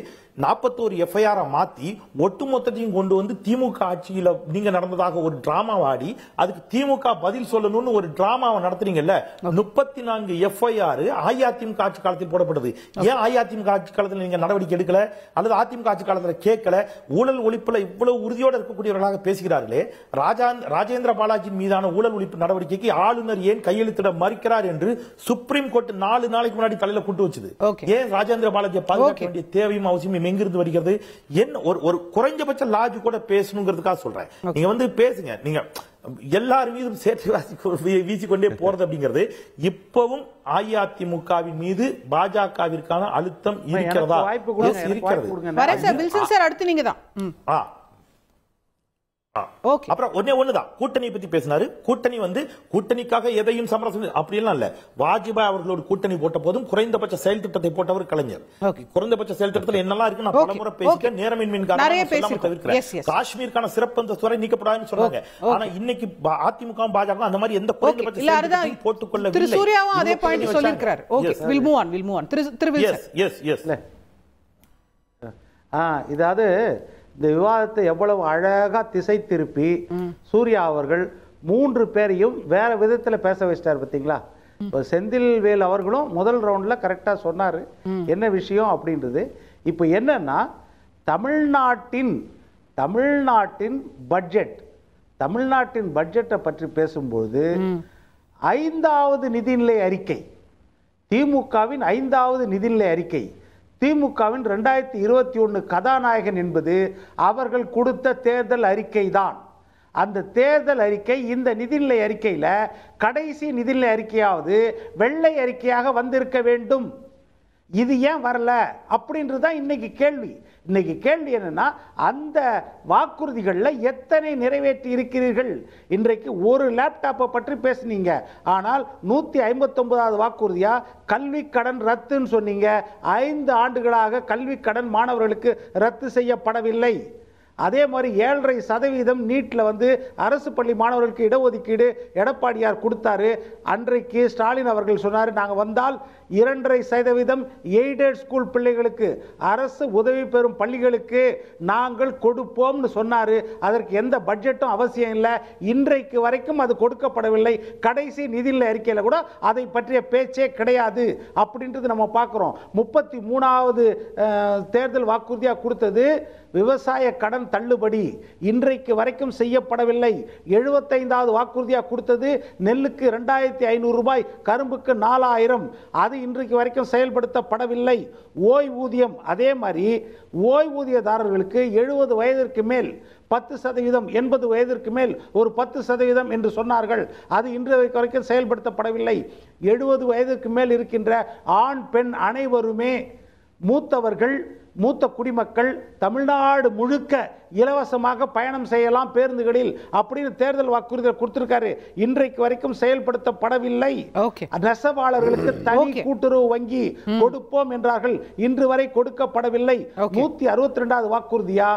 41 எஃப்ஐஆர் மாத்தி ஒட்டுமொத்தத்தையும் கொண்டு வந்து திமுக ஆட்சியில நீங்க நடந்ததாக ஒரு டிராமா ஆடி அதுக்கு திமுக பதில் சொல்லணும்னு ஒரு டிராமாவை நடத்துறீங்கல்ல. 34 எஃப்ஐஆர் அஇஅதிமுக ஆட்சி காலத்தில் போடப்பட்டது. ஏன் அஇஅதிமுக ஆட்சி காலத்தில் நீங்க நடவடிக்கை எடுக்கல, அல்லது அதிமுக ஆட்சி காலத்தில் கேட்கல? ஊழல் ஒழிப்புல இவ்வளவு உறுதியோடு இருக்கக்கூடியவர்களாக பேசுகிறார்களே, ராஜேந்திர பாலாஜியின் மீதான ஊழல் ஒழிப்பு நடவடிக்கைக்கு ஆளுநர் ஏன் கையெழுத்திட மறுக்கிறார் என்று சுப்ரீம் கோர்ட் 4 நாளைக்கு முன்னாடி தலையில கூட்டு வச்சது. ஏன் ராஜேந்திர பாலாஜியை பாதுகாக்க வேண்டிய தேவையும் அவசியம் எங்கிருந்து வருகிறது? என்ன ஒரு குறைஞ்சபட்ச லாஜ் கூட பேசணுங்கிறதுக்காக சொல்றேன். நீங்க வந்து பேசுங்க, நீங்க எல்லாரும் மீதும் சேர்த்து வீசிக்கொண்டே போறது அப்படிங்கிறது இப்பவும் அஇஅதிமுகவின் மீது பாஜகவிற்கான அழுத்தம் இருக்கிறதா? அடுத்து நீங்க தான் அப்புறம் ஒண்ணுதான் கூட்டணி பத்தி பேசினாரு. கூட்டணி வந்து கூட்டணிக்காக எதையும் சமரசம் அப்படியெல்லாம் இல்ல. வாஜ்பாய் அவர்களோடு கூட்டணி போட்ட போதும் குறைந்தபட்ச செயல் திட்டத்தை போட்டவர் கலைஞர். குறைந்தபட்ச செயல் திட்டத்தில் என்னெல்லாம் இருக்கு நான் பலமுறை பேசிக்க நேரமின்மையின் காரணமாக தவிர்க்கிறேன். காஷ்மீருக்கான சிறப்பு அந்த துறை நீக்கப்படாதுன்னு சொன்னாங்க. ஆனா இன்னைக்கு அதிமுக பாஜக அந்த மாதிரி எந்த குறைந்தபட்ச செயல் திட்டத்தையும் போட்டுக்கொள்ளவில்லை. திரு சூர்யாவும் அதே பாயிண்ட் சொல்லியிருக்கிறார். Okay, will move on. திரு இதாவது இந்த விவாதத்தை எவ்வளவு அழகா திசை திருப்பி சூர்யா அவர்கள் 3 பேரையும் வேற விதத்துல பேச வச்சிட்டார் பார்த்தீங்களா? இப்போ செந்தில்வேல் அவர்களும் முதல் ரவுண்ட்ல கரெக்டா சொன்னாரு என்ன விஷயம் அப்படின்றது. இப்போ என்னன்னா, தமிழ்நாட்டின் பட்ஜெட்டை பற்றி பேசும்போது 5வது நிதிநிலை அறிக்கை, திமுகவின் 5வது நிதிநிலை அறிக்கை, திமுகவின் 2021 கதாநாயகன் என்பது அவர்கள் கொடுத்த தேர்தல் அறிக்கை தான். அந்த தேர்தல் அறிக்கை இந்த நிதிநிலை அறிக்கையில கடைசி நிதிநிலை அறிக்கையாவது வெள்ளை அறிக்கையாக வந்திருக்க வேண்டும். இது ஏன் வரல அப்படின்றது தான் இன்னைக்கு கேள்வி. இன்னைக்கு கேள்வி என்னன்னா, அந்த வாக்குறுதிகளில் எத்தனை நிறைவேற்றி இருக்கிறீர்கள்? இன்றைக்கு ஒரு லேப்டாப்பை பற்றி பேசுனீங்க, ஆனால் 159வது வாக்குறுதியா கல்வி கடன் ரத்துன்னு சொன்னீங்க. 5 ஆண்டுகளாக கல்வி கடன் மாணவர்களுக்கு ரத்து செய்யப்படவில்லை. அதே மாதிரி 7.5% நீட்ல வந்து அரசு பள்ளி மாணவர்களுக்கு இடஒதுக்கீடு எடப்பாடியார் கொடுத்தாரு. அன்றைக்கு ஸ்டாலின் அவர்கள் சொன்னார், நாங்கள் வந்தால் 2.5% எய்டட் ஸ்கூல் பிள்ளைகளுக்கு, அரசு உதவி பெறும் பள்ளிகளுக்கு நாங்கள் கொடுப்போம்னு சொன்னார். அதற்கு எந்த பட்ஜெட்டும் அவசியம் இல்லை. இன்றைக்கு வரைக்கும் அது கொடுக்கப்படவில்லை. கடைசி நிதிநிலை அறிக்கையில் கூட அதை பற்றிய பேச்சே கிடையாது அப்படின்றது நம்ம பார்க்குறோம். 33வது தேர்தல் வாக்குறுதியாக கொடுத்தது விவசாய கடன் தள்ளுபடி, இன்றைக்கு வரைக்கும் செய்யப்படவில்லை. 75வது வாக்குறுதியாக கொடுத்தது நெல்லுக்கு 2500 ரூபாய், கரும்புக்கு 4000, அது இன்றைக்கு வரைக்கும் செயல்படுத்தப்படவில்லை. ஓய்வூதியம் அதே மாதிரி ஓய்வூதியதாரர்களுக்கு 70 வயதிற்கு மேல் 10%, 80 வயதிற்கு மேல் ஒரு 10% என்று சொன்னார்கள். அது இன்றைக்கு வரைக்கும் செயல்படுத்தப்படவில்லை. 70 வயதிற்கு மேல் இருக்கின்ற ஆண் பெண் அனைவருமே மூத்தவர்கள், மூத்த குடிமக்கள் தமிழ்நாடு முழுக்க இலவசமாக பயணம் செய்யலாம் பேருந்துகளில் அப்படின்னு தேர்தல் வாக்குறுதி கொடுத்திருக்காரு. இன்றைக்கு வரைக்கும் செயல்படுத்தப்படவில்லை. நெசவாளர்களுக்கு தனி கூட்டுறவு வங்கி கொடுப்போம் என்றார்கள், இன்று வரை கொடுக்கப்படவில்லை. 162வது வாக்குறுதியா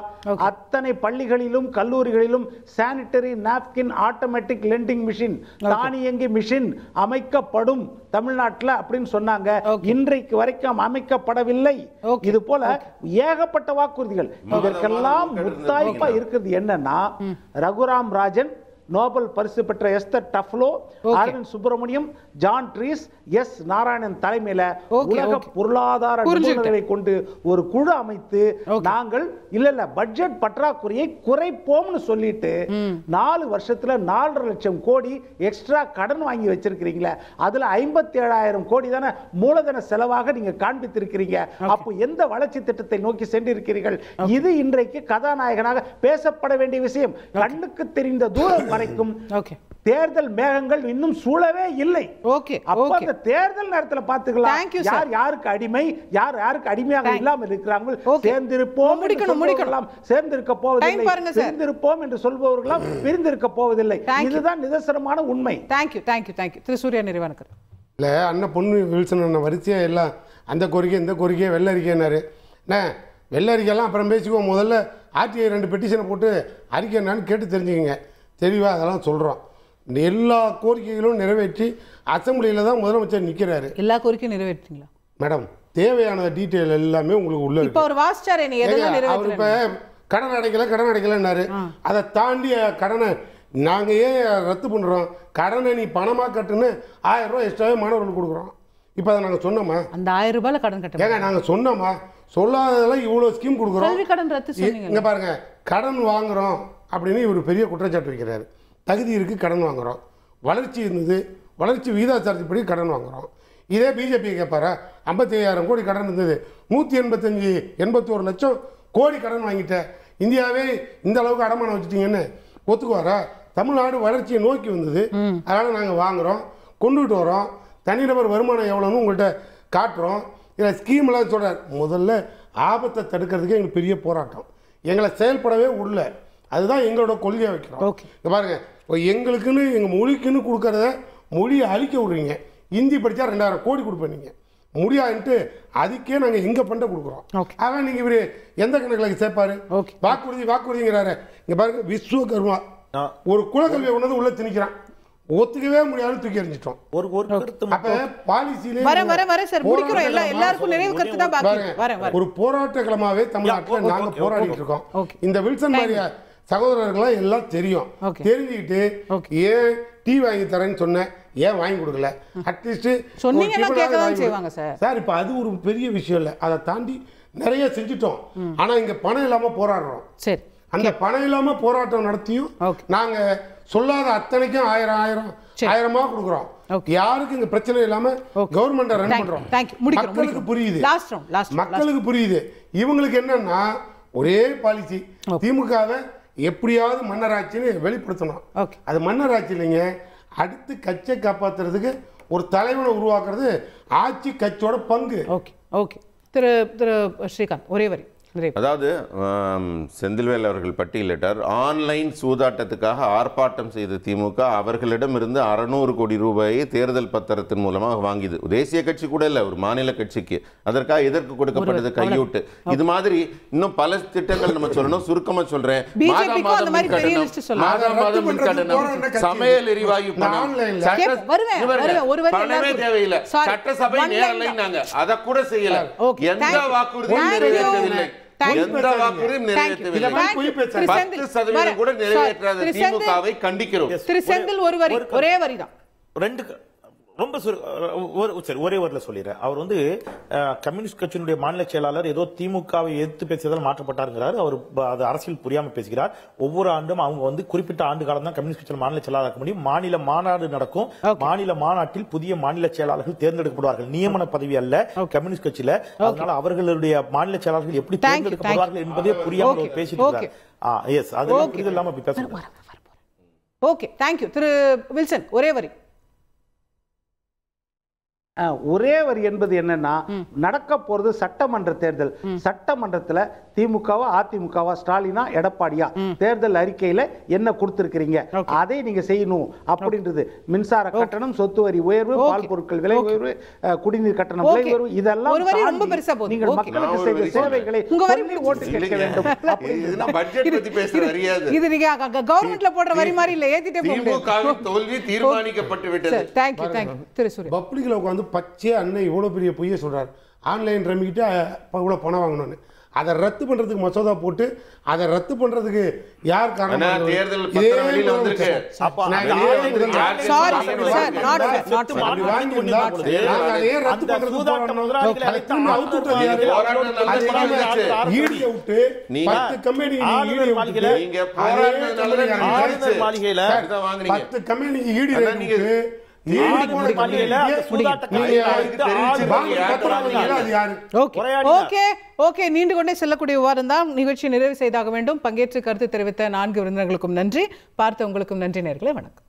அத்தனை பள்ளிகளிலும் கல்லூரிகளிலும் sanitary napkin automatic vending machine, தானியங்கி மிஷின் அமைக்கப்படும் தமிழ்நாட்டில் அப்படின்னு சொன்னாங்க. இன்றைக்கு வரைக்கும் அமைக்கப்படவில்லை. இது போல ஏகப்பட்ட வாக்குறுதிகள். இதற்கெல்லாம் முத்தாய்ப்பா இருக்கிறது என்னன்னா, ரகுராம் ராஜன், நோபல் பரிசு பெற்ற Esther Duflo, Arvind Subramanian, Jean Dreze, S Narayanan தலைமையில உலக பொருளாதார நிபுணர்களை கொண்டு ஒரு குழு அமைத்து நாங்கள் இல்ல பட்ஜெட் பற்றாக்குறையை குறைப்போம்னு சொல்லிட்டு 4 வருஷத்துல 4.5 லட்சம் கோடி எக்ஸ்ட்ரா கடன் வாங்கி வச்சிருக்கீங்களே, அதுல 57,000 கோடி தானே மூலதன செலவாக நீங்க காண்பித்திருக்கிறீங்க. அப்போ எந்த வளர்ச்சி திட்டத்தை நோக்கி சென்றிருக்கிறீர்கள்? இது இன்றைக்கு கதாநாயகனாக பேசப்பட வேண்டிய விஷயம். கண்ணுக்கு தெரிந்த தூரம் வரைக்கும் தேர்தல் மேகங்கள் இன்னும் சூழவே இல்லை. அந்த தேர்தல் நேரத்தில் பார்த்துக்கலாம் யார் யாருக்கு அடிமை, யார் யாருக்கு அடிமையாக இல்லாமல் இருக்கிறார்கள். சேர்ந்திருப்போம் சேர்ந்திருக்க போவதில்லை, சேர்ந்திருப்போம் என்று சொல்பவர்களாம் பிரிந்திருக்க போவதில்லை. இதுதான் நிதர்சனமான உண்மை. திரு சூர்யா நிறைவானக்கர் இல்ல அண்ணன் பொண்ணு வில்சன் வரிசையா எல்லாம் அந்த கோரிக்கை இந்த கோரிக்கை வெள்ளரிக்கைனாரு. வெள்ளரிக்கையெல்லாம் அப்புறம் பேசிக்குவோம். முதல்ல RTI 2 பெட்டிஷனை போட்டு அறிக்கை என்னன்னு கேட்டு தெரிஞ்சுக்கங்க. தெளிவாக அதெல்லாம் சொல்கிறோம். எல்லா கோரிக்கைகளும் நிறைவேற்றி அசம்பிளியில் தான் முதலமைச்சர் நிற்கிறாரு. எல்லா கோரிக்கையும் நிறைவேற்றீங்களா மேடம்? தேவையான டீட்டெயில் எல்லாமே உங்களுக்கு உள்ள இருக்கு. அவர் இப்போ கடன் அடைக்கலன்னாரு. அதை தாண்டி கடனை நாங்கள் ஏன் ரத்து பண்ணுறோம்? கடனை நீ பணமாக கட்டுன்னு 1000 ரூபா எக்ஸ்ட்ராவே மாணவர்களுக்கு கொடுக்குறோம். இப்போ அதை நாங்கள் சொன்னோமா? அந்த 1000 ரூபாயில் கடன் கட்ட ஏங்க நாங்கள் சொன்னோமா? சொல்லாததெல்லாம் இவ்வளோ ஸ்கீம் கொடுக்குறோம். இங்கே பாருங்க, கடன் வாங்குறோம் அப்படின்னு இவர் பெரிய குற்றச்சாட்டு வைக்கிறாரு. தகுதி இருக்குது, கடன் வாங்குகிறோம். வளர்ச்சி இருந்தது, வளர்ச்சி விகிதாச்சாரத்தின்படி கடன் வாங்குகிறோம். இதே பிஜேபி கேட்பாரா? 55,000 கோடி கடன் இருந்தது, 181 லட்சம் கோடி கடன் வாங்கிட்டேன், இந்தியாவே இந்த அளவுக்கு அடமானம் வச்சுட்டீங்கன்னு ஒத்துக்குவாரா? தமிழ்நாடு வளர்ச்சியை நோக்கி வந்தது, அதனால் நாங்கள் வாங்குகிறோம், கொண்டுகிட்டு வரோம். தனிநபர் வருமானம் எவ்வளோன்னு உங்கள்கிட்ட காட்டுறோம். இதில் ஸ்கீம்லாம் சொல்கிறார். முதல்ல ஆபத்தை தடுக்கிறதுக்கு எங்களுக்கு பெரிய போராட்டம், எங்களை செயல்படவே உள்ள, அதுதான் எங்களோட கொள்கையாக வைக்கிறோம். இங்கே பாருங்க, எங்களுக்குன்னு எங்கள் மொழிக்குன்னு கொடுக்கறத மொழியை அழிக்க விடுறீங்க. ஹிந்தி படித்தா 2000 கோடி கொடுப்பேன், நீங்கள் முடியாதுன்ட்டு அதுக்கே நாங்கள் எங்கள் பண்டை கொடுக்குறோம். அதான் நீங்கள் இவர் எந்த கணக்கில் சேர்ப்பாரு? வாக்குறுதிங்கிறாரு. இங்கே பாருங்க, விஸ்வகர்மா ஒரு குலக்கல்வியை கொண்டு உள்ள திணிக்கிறான், ஒத்துக்கவே முடியாதுன்னு தூக்கி எறிஞ்சிட்டோம். ஒரு போராட்ட களமாவே தமிழ்நாட்டில் நாங்க போராடிட்டு இருக்கோம். இந்த வில்சன் மாதிரியா சகோதரர்களாம் எல்லாம் தெரியும். தெரிஞ்சுக்கிட்டு ஏன் டீ வாங்கி தரேன்னு சொன்னேன், ஏன் வாங்கி கொடுக்கல? அட்லீஸ்ட் சார், இப்ப அது ஒரு பெரிய விஷயம் இல்லை, அதை தாண்டி நிறைய செஞ்சுட்டோம். ஆனா இங்க பணம் இல்லாம போராடுறோம். சரி, அந்த பணம் இல்லாம போராட்டம் நடத்தியும் நாங்க சொல்லாத அத்தனைக்கும் 1000 கொடுக்குறோம். யாருக்கு இங்க பிரச்சனை இல்லாம கவர்மெண்ட் ரன் பண்றோம். மக்களுக்கு புரியுது, மக்களுக்கு புரியுது. இவங்களுக்கு என்னன்னா ஒரே பாலிசி, திமுகவை எப்படியாவது மன்னராட்சின்னு வெளிப்படுத்தணும். அது மன்னராட்சி இல்லைங்க. அடுத்து கட்சியை காப்பாத்துறதுக்கு ஒரு தலைவனை உருவாக்குறது ஆட்சி கட்சியோட பங்கு. திரு ஸ்ரீகாந்த் ஒரே வரி. அதாவது செந்தில்வேல் அவர்கள் பட்டியலிட்டார், ஆன்லைன் சூதாட்டத்துக்காக ஆர்ப்பாட்டம் செய்த திமுக அவர்களிடமிருந்து 600 கோடி ரூபாயை தேர்தல் பத்திரத்தின் மூலமாக வாங்கியது. தேசிய கட்சி கூட இல்லை, ஒரு மாநில கட்சிக்கு. அதற்காக எதற்கு கொடுக்கப்பட்டது? கையூட்டு. இது மாதிரி இன்னும் பல திட்டங்கள் நம்ம சொல்லணும். சுருக்கமா சொல்றேன், மாதம் கட்டணம், சமையல் எரிவாயு பணம், பணமே தேவையில்லை, சட்டசபை நேரலைன்னாங்க, அதை கூட செய்யல. எந்த வாக்குறுதியும் நிறைவேற்றவில்லை, எந்த வாக்குறுதியும் நிறைவேற்றவில்லை. 10% கூட நிறைவேற்றாத திமுகவை கண்டிக்கிறோம். திரு செந்தில் ஒரு வரி, ஒரே வரிதான். ரொம்ப ஒரே வரல சொல்லிடுறேன். அவர் வந்து கம்யூனிஸ்ட் கட்சியினுடைய மாநில செயலாளர் ஏதோ திமுகவை எதிர்த்து பேசியதால் மாற்றப்பட்டாருங்கிறார். அவர் அது அரசியல் புரியாம பேசுகிறார். ஒவ்வொரு ஆண்டும் அவங்க வந்து குறிப்பிட்ட ஆண்டு காலம் தான் கம்யூனிஸ்ட் கட்சியில் மாநில செயலாளர் முடியும். மாநில மாநாடு நடக்கும். மாநில மாநாட்டில் புதிய மாநில செயலாளர்கள் தேர்ந்தெடுக்கப்படுவார்கள். நியமன பதவி அல்ல கம்யூனிஸ்ட் கட்சியில. அதனால அவர்களுடைய மாநில செயலாளர்கள் எப்படி தேர்ந்தெடுக்கப்படுவார்கள் என்பதே புரியாம பேசிட்டு அதெல்லாம் புரிதல் இல்லாம அப்படி பேசுறாங்க. Okay, thank you. திரு வில்சன் ஒரே வரி. ஒரே வரி என்பது என்னன்னா, நடக்க போறது சட்டமன்ற தேர்தல். சட்டமன்றத்தில் திமுகவா அதிமுகவா ஸ்டாலினா எடப்பாடியா தேர்தல் அறிக்கையில என்ன கொடுத்திருக்கிறீங்க அதை நீங்க செய்யணும் அப்படின்றது. மின்சார கட்டணம், சொத்து வரி உயர்வு, பால் பொருட்கள் விலை உயர்வு, குடிநீர் கட்டணம் விலை உயர்வு, இதெல்லாம் நீங்கள் மக்களுக்கு செய்த சேவைகளை ஓட்டு கேட்க வேண்டும். இது நீங்க கவர்மெண்ட்ல போடுற வரி மாதிரி இல்ல, ஏத்திட்டே போங்க. தோல்வி தீர்மானிக்கப்பட்டு விட்டது. தேங்க்யூ தேங்க்யூ திரு சூர்யா. பப்ளிக்ல உட்காந்து பச்சையா அண்ணன் இவ்வளவு பெரிய பொய்யை சொல்றாரு. ஆன்லைன் ரம்மிக்கிட்ட இவ்வளவு பணம் வாங்கணும்னு அதை ரத்து பண்றதுக்கு மசோதா போட்டு அதை ரத்து பண்றதுக்கு யார் காரணம்? தேர்தல் பத்திரம் வெளியில வந்திருக்கு. நீண்டு கொண்டே செல்லக்கூடிய விவாதம் தான். நிகழ்ச்சி நிறைவு செய்தாக வேண்டும். பங்கேற்று கருத்து தெரிவித்த 4 விருந்தினர்களுக்கும் நன்றி. பார்த்த உங்களுக்கும் நன்றி நேயர்களே. வணக்கம்.